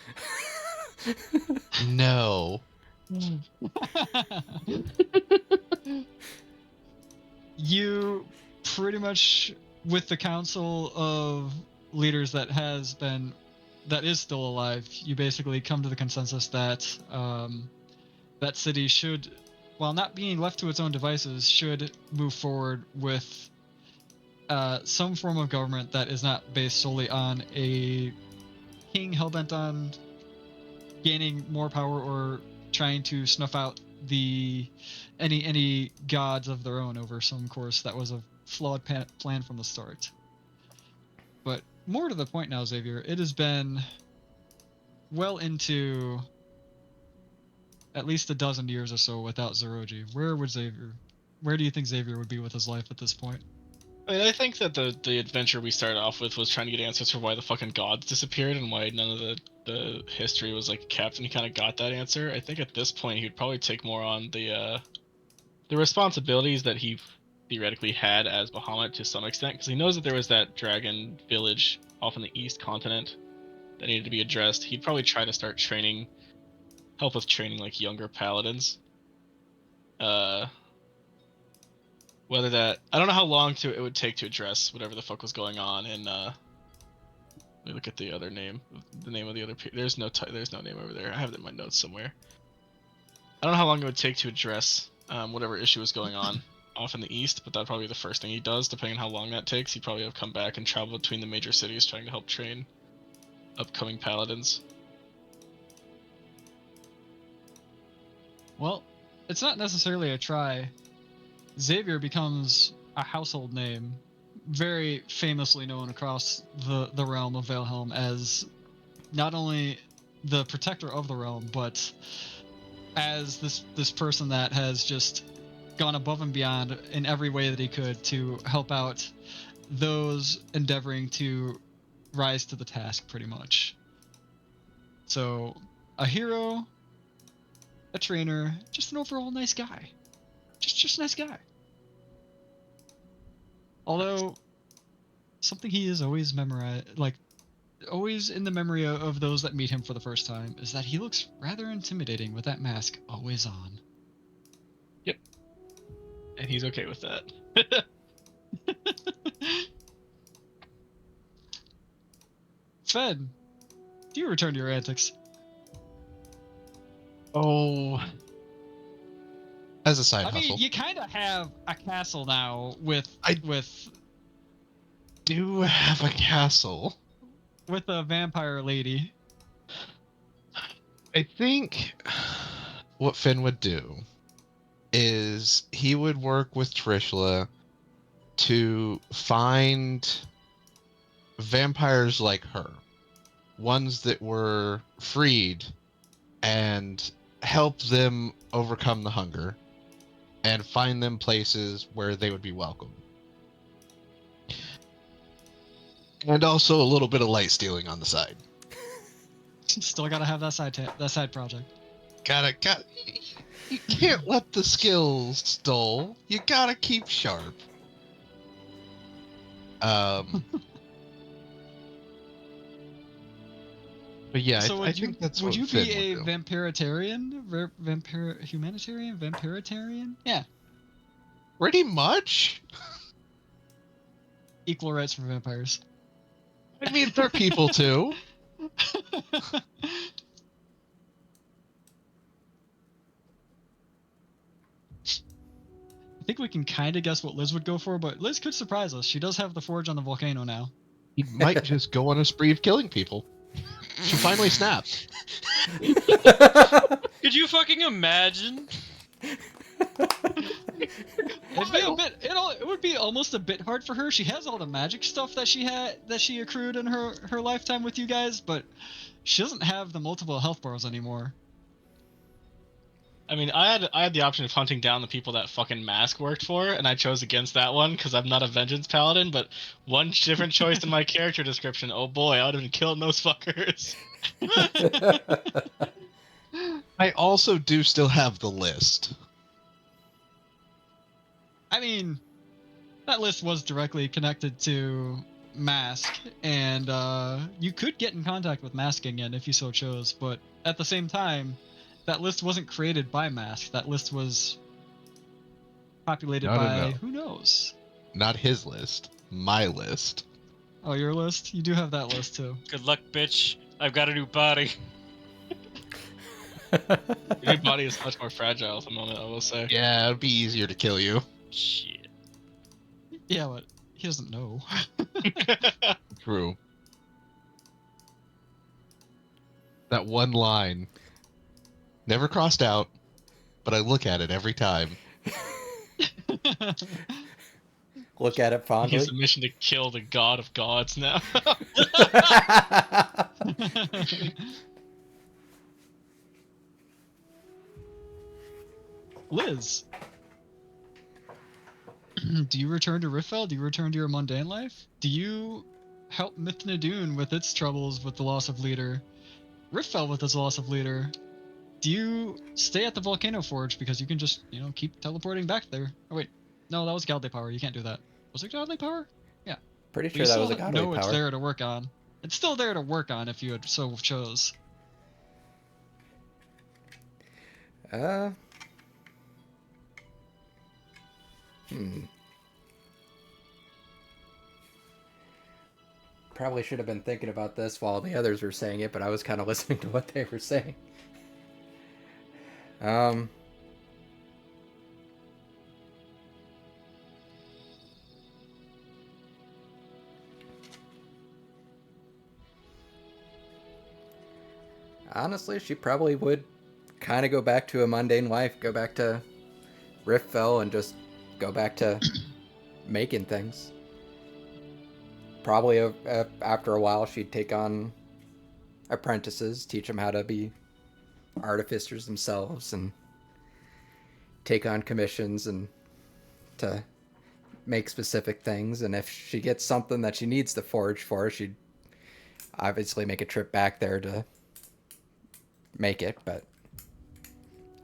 No. You pretty much, with the council of leaders that is still alive, you basically come to the consensus that that city should, while not being left to its own devices, should move forward with some form of government that is not based solely on a king hellbent on gaining more power or trying to snuff out any gods of their own over some course that was a flawed plan from the start. But more to the point now, Xavier, it has been well into at least a dozen years or so without Zeroji. Where do you think Xavier would be with his life at this point? I mean, I think that the adventure we started off with was trying to get answers for why the fucking gods disappeared and why none of the history was like kept, and he kind of got that answer. I think at this point he'd probably take more on the responsibilities that he theoretically had as Bahamut to some extent, because he knows that there was that dragon village off in the east continent that needed to be addressed. He'd probably try to start help with training like younger paladins. Whether that, I don't know how long it would take to address whatever the fuck was going on in let me look at the other name, the name of the other there's no name over there. I have it in my notes somewhere. I don't know how long it would take to address whatever issue was going on off in the east, but that'd probably be the first thing he does. Depending on how long that takes, he'd probably have come back and travel between the major cities trying to help train upcoming paladins. Well, it's not necessarily a try. Xavier becomes a household name, very famously known across the realm of Valehelm as not only the protector of the realm, but as this person that has just gone above and beyond in every way that he could to help out those endeavoring to rise to the task, pretty much. So, a hero, a trainer, just an overall nice guy. Just a nice guy. Although, something he is always always in the memory of those that meet him for the first time, is that he looks rather intimidating with that mask always on. Yep. And he's okay with that. Fed, do you return to your antics? Oh. as a side I mean, hustle. you kind of have a castle now with Do have a castle. a vampire lady. I think what Finn would do is he would work with Trishla to find vampires like her, ones that were freed, and help them overcome the hunger and find them places where they would be welcome. And also a little bit of light stealing on the side. Still gotta have that side project. Got you can't let the skills dull. You gotta keep sharp. But yeah, So I think that's would what you Finn be a would do. humanitarian? Yeah, Pretty much. equal rights for vampires. I mean, they're people too. I think we can kind of guess what Liz would go for, but Liz could surprise us. She does have the forge on the volcano now. He might just go on a spree of killing people. She finally snapped. Could you fucking imagine? It would be almost a bit hard for her. She has all the magic stuff that she accrued in her lifetime with you guys, but she doesn't have the multiple health bars anymore. I mean, I had the option of hunting down the people that fucking Mask worked for, and I chose against that one because I'm not a vengeance paladin. But one different choice in my character description. Oh boy, I would have been killing those fuckers. I also do still have the list. I mean, that list was directly connected to Mask, and you could get in contact with Mask again if you so chose, but at the same time, that list wasn't created by Mask. That list was populated by who knows? Not his list. My list. Oh, your list? You do have that list too. Good luck, bitch. I've got a new body. Your body is much more fragile at the moment, I will say. Yeah, it'd be easier to kill you. Shit. Yeah, but he doesn't know. True. That one line. Never crossed out, but I look at it every time. Look at it fondly. He's a mission to kill the god of gods now. Liz, do you return to Riffel? Do you return to your mundane life? Do you help Mithnadoon with its troubles with the loss of leader? Riffel with its loss of leader? Do you stay at the Volcano Forge because you can just, keep teleporting back there? Oh wait, no, that was Godly Power. You can't do that. Was it Godly Power? Yeah. Pretty But sure you that was a still godly know it's power. there to work on. It's still there to work on if you had so chose. Probably should have been thinking about this while the others were saying it, but I was kind of listening to what they were saying. Honestly, she probably would kind of go back to a mundane life, go back to Riftfell, and just go back to making things. Probably after a while, she'd take on apprentices, teach them how to be artificers themselves, and take on commissions and to make specific things. And if she gets something that she needs to forge for, she'd obviously make a trip back there to make it. But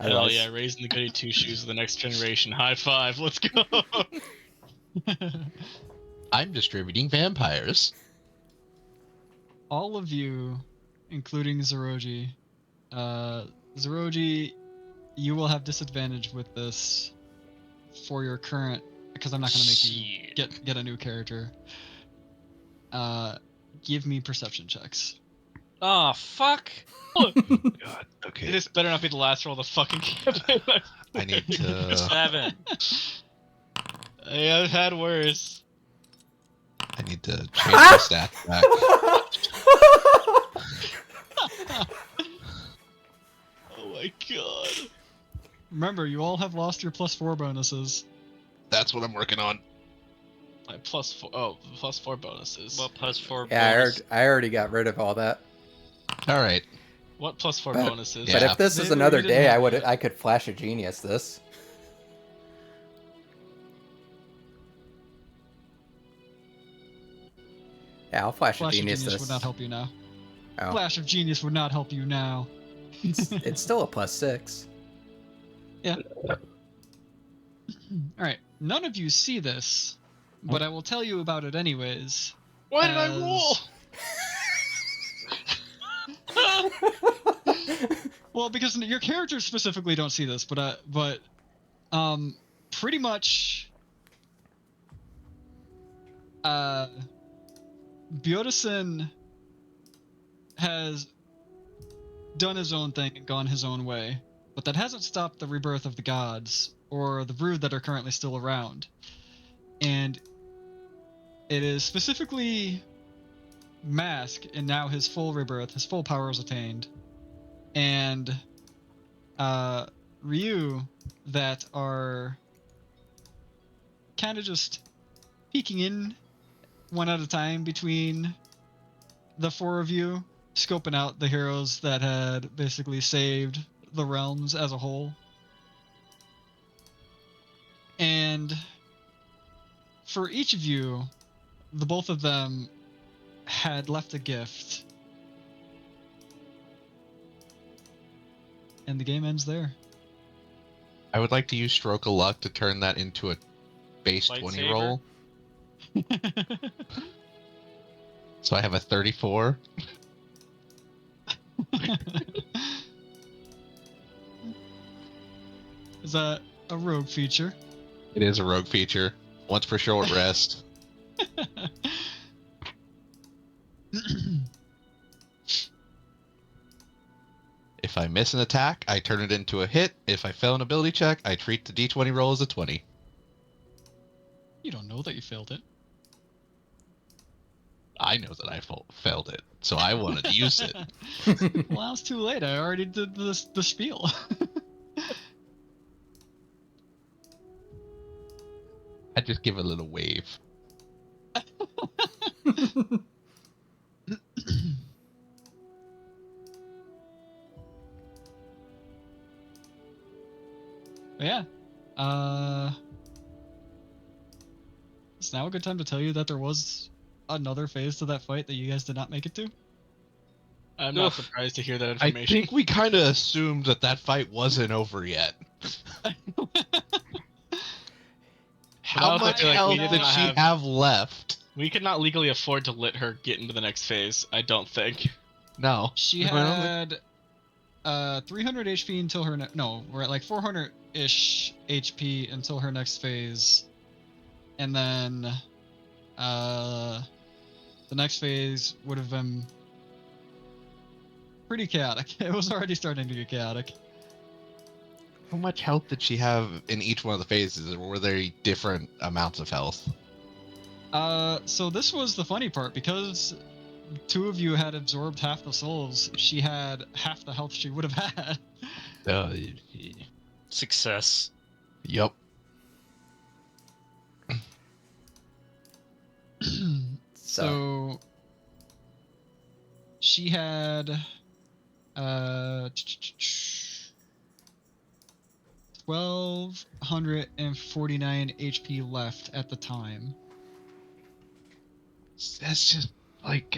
Hell yeah, raising the goody two shoes of the next generation. High five, let's go. I'm distributing vampires. All of you, including Zeroji, Zeroji, you will have disadvantage with this for your current, because I'm not going to make you get a new character. Give me perception checks. Oh, fuck. God. Okay. This better not be the last roll of the fucking campaign. I need to. 7. Yeah, I've had worse. I need to change my stats back. Oh my god. Remember, you all have lost your +4 bonuses. That's what I'm working on. My +4. Oh, +4 bonuses. Well, +4 Yeah, bonus. I already got rid of all that. All right. What +4 But- bonuses? But Yeah. if this is They- another you didn't day, have- I could flash a genius this. Yeah, I'll flash a Flash of genius Genius this. would not help you now. Oh. Flash of Genius would not help you now. It's still a +6. Alright, none of you see this, but I will tell you about it anyways. Why did I as- roll? Well, because your characters specifically don't see this, but pretty much, Bjornsson has done his own thing and gone his own way, but that hasn't stopped the rebirth of the gods or the brood that are currently still around. And it is specifically Mask, and now his full rebirth, his full power is attained, and Ryu that are kind of just peeking in one at a time between the four of you, scoping out the heroes that had basically saved the realms as a whole. And for each of you, the both of them had left a gift. And the game ends there. I would like to use Stroke of Luck to turn that into a base 20 Lightsaber? roll. So I have a 34. Is that a rogue feature? It is a rogue feature. Once per short rest. If I miss an attack, I turn it into a hit. If I fail an ability check, I treat the d20 roll as a 20. You don't know that you failed it. I know that I failed it, so I wanted to use it. Well, it's too late. I already did the spiel. I just give a little wave. But yeah. It's now a good time to tell you that there was another phase to that fight that you guys did not make it to. I'm not Oof. surprised to hear that I information. think we kind of assumed that that fight wasn't over yet. How also much feel like we health did did not she have- have left? We could not legally afford to let her get into the next phase, I don't think. No. She had 300 HP until her no, we're at like 400-ish HP until her next phase. And then the next phase would have been pretty chaotic. It was already starting to get chaotic. How much health did she have in each one of the phases? Or were there different amounts of health? So this was the funny part, because two of you had absorbed half the souls. She had half the health she would have had. Success. Yup. So she had 1249 HP left at the time. That's just like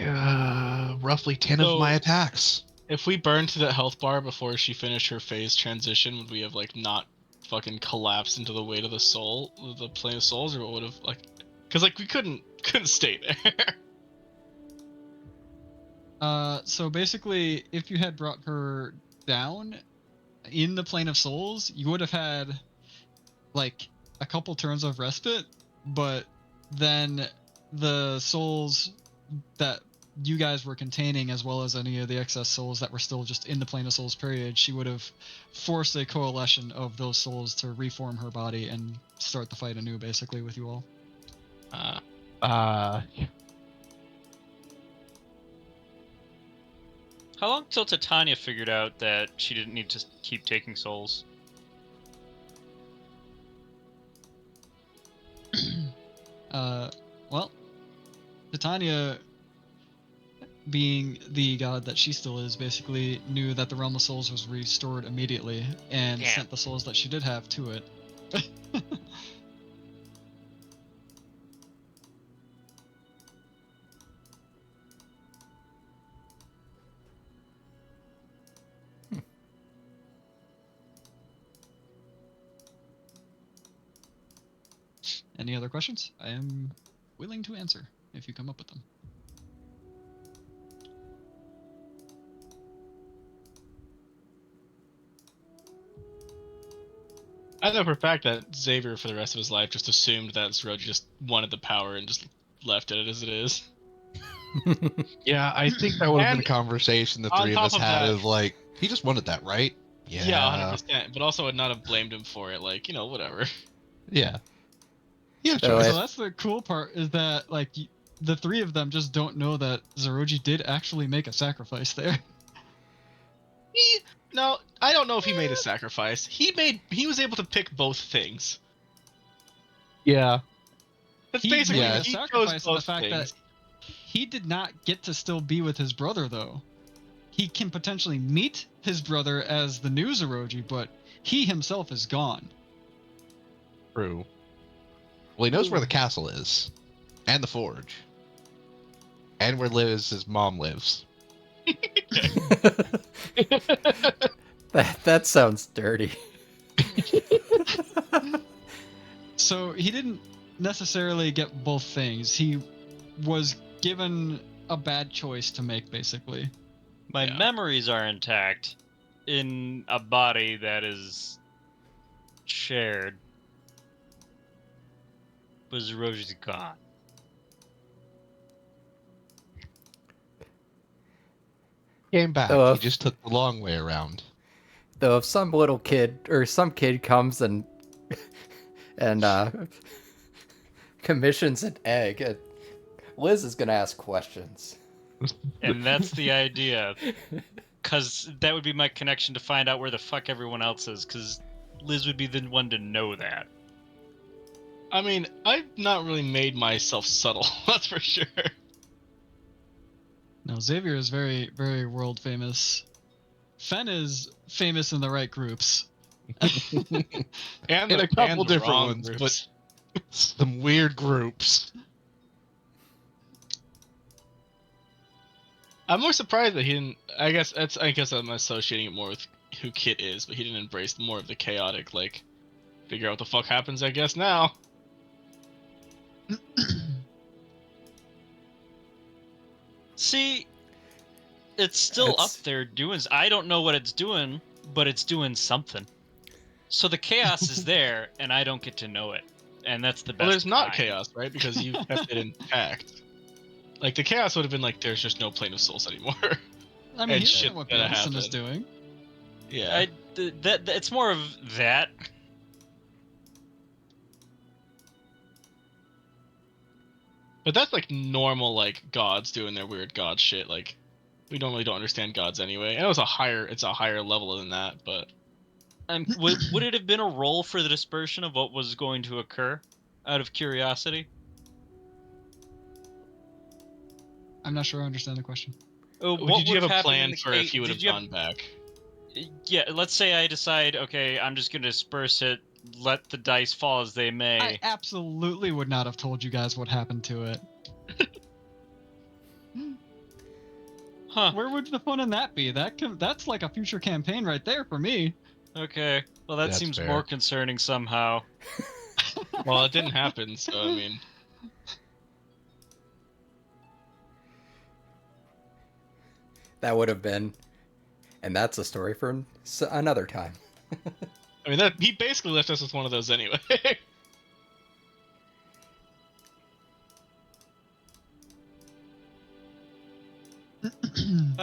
roughly 10 So- of my attacks. If we burned to that health bar before she finished her phase transition, would we have like not fucking collapsed into the weight of the soul, the plane of souls, or what would have like? Because like we couldn't stay there. So basically, if you had brought her down in the plane of souls, you would have had like a couple turns of respite, but then the souls that you guys were containing, as well as any of the excess souls that were still just in the Plane of Souls period, she would have forced a coalition of those souls to reform her body and start the fight anew, basically, with you all. How long till Titania figured out that she didn't need to keep taking souls? Well, Titania, being the god that she still is, basically knew that the Realm of Souls was restored immediately and Damn. sent the souls that she did have to it. Any other questions? I am willing to answer if you come up with them. I know for a fact that Xavier, for the rest of his life, just assumed that Zeroji just wanted the power and just left it as it is. Yeah, I think that would have been And a conversation the on three of top us of had. that- Is like, he just wanted that, right? Yeah, 100%. But also would not have blamed him for it. Like, whatever. Yeah. Yeah, So choice. So that's the cool part, is that like the three of them just don't know that Zeroji did actually make a sacrifice there. No, I don't know if he made a sacrifice. He was able to pick both things. Yeah. That's He basically made a he chose sacrifice in the both fact things. that he did not get to still be with his brother, though. He can potentially meet his brother as the new Zeroji, but he himself is gone. True. Well, he knows where the castle is, and the forge, and where Liz's mom lives. that sounds dirty. So he didn't necessarily get both things. He was given a bad choice to make, basically. My Yeah. memories are intact in a body that is shared. But Zeroji's gone. Came back. Oh, He just took the long way around. Though if some little kid or some kid comes and commissions an egg, Liz is gonna ask questions. And that's the idea. Because that would be my connection to find out where the fuck everyone else is. Because Liz would be the one to know that. I mean, I've not really made myself subtle, that's for sure. No, Xavier is very, very world famous. Fen is famous in the right groups. And In a couple the different wrong ones, groups. Some weird groups. I'm more surprised that he didn't. I guess I'm associating it more with who Kit is, but he didn't embrace more of the chaotic, like, figure out what the fuck happens. I guess now. See, it's still It's- up there doing. I don't know what it's doing, but it's doing something. So the chaos is there, and I don't get to know it, and that's the best. Well, there's not kind. chaos, right? Because you kept it intact. Like the chaos would have been like, there's just no plane of souls anymore. I mean, And he's shit's doing what gonna Peterson is happen. doing. Yeah. That it's more of that. But that's like normal, like gods doing their weird god shit. Like we normally don't understand gods anyway. And it's a higher level than that. But Would it have been a roll for the dispersion of what was going to occur, out of curiosity? I'm not sure I understand the question. What did you would have a happened in plan the for ca- if he would did have you gone back? Yeah, let's say I decide, okay, I'm just going to disperse it, let the dice fall as they may. I absolutely would not have told you guys what happened to it. Huh. Where would the fun in that be? That's like a future campaign right there for me. Okay. Well, that That's seems fair. more concerning somehow. Well, it didn't happen. So I mean, That would have been, and that's a story for another time. that he basically left us with one of those anyway.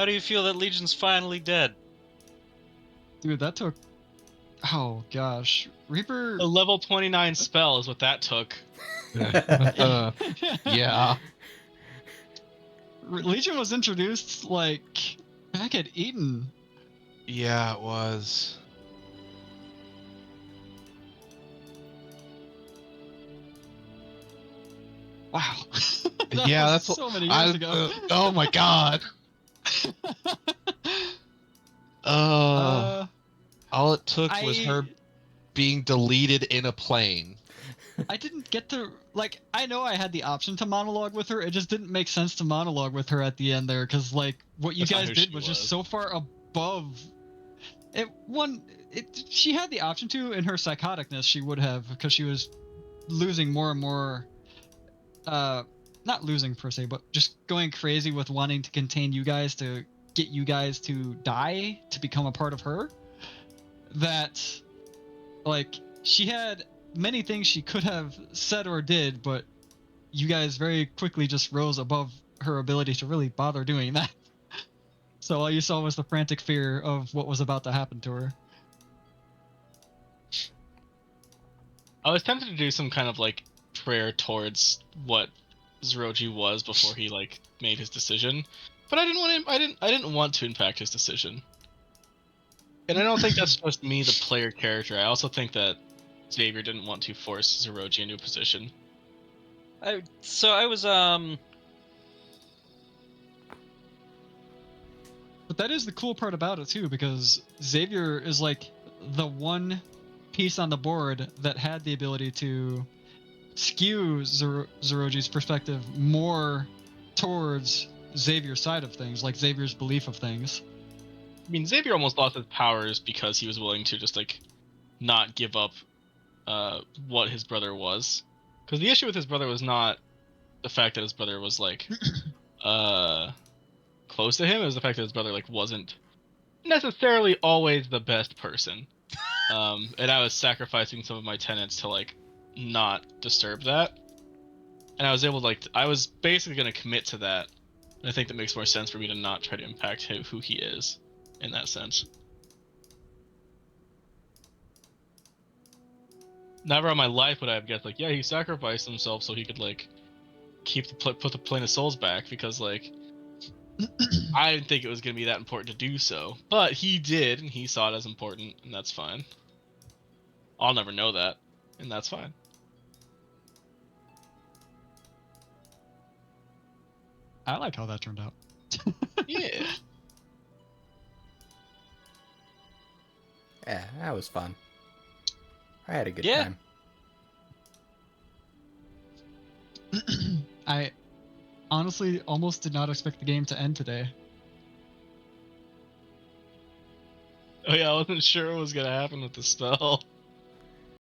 How do you feel that Legion's finally dead? Dude, that took. Oh gosh, Reaper. A level 29 spell is what that took. Yeah. Legion was introduced like back at Eden. Yeah, it was. Wow. Yeah, was that's so many years ago. Oh my god. uh, All it took was I her being deleted in a plane. I didn't get to like. I know I had the option to monologue with her. It just didn't make sense to monologue with her at the end there, because like what you That's not guys who did she was just was. so far above. It one. It she had the option to in her psychoticness. She would have, because she was losing more and more. Not losing per se, but just going crazy with wanting to contain you guys to get you guys to die to become a part of her. That like she had many things she could have said or did, but you guys very quickly just rose above her ability to really bother doing that. So all you saw was the frantic fear of what was about to happen to her. I was tempted to do some kind of like prayer towards what Zeroji was before he like made his decision, but I didn't want him. I didn't want to impact his decision. And I don't think that's just me, the player character. I also think that Xavier didn't want to force Zeroji into a position. So I was But that is the cool part about it too, because Xavier is like the one piece on the board that had the ability to skew Zeroji's perspective more towards Xavier's side of things, like Xavier's belief of things. I mean, Xavier almost lost his powers because he was willing to just like not give up what his brother was. Because the issue with his brother was not the fact that his brother was like close to him. It was the fact that his brother like wasn't necessarily always the best person. And I was sacrificing some of my tenants to like not disturb that. And I was able to like I was basically going to commit to that. And I think that makes more sense for me to not try to impact who he is in that sense. Never in my life would I have guessed like, yeah, he sacrificed himself so he could like keep put the plane of souls back, because like I didn't think it was going to be that important to do so, but he did, and he saw it as important, and that's fine. I'll never know that, and that's fine. I like how that turned out. Yeah. Yeah, that was fun. I had a good Yeah. time. I honestly almost did not expect the game to end today. Oh yeah, I wasn't sure what was going to happen with the spell.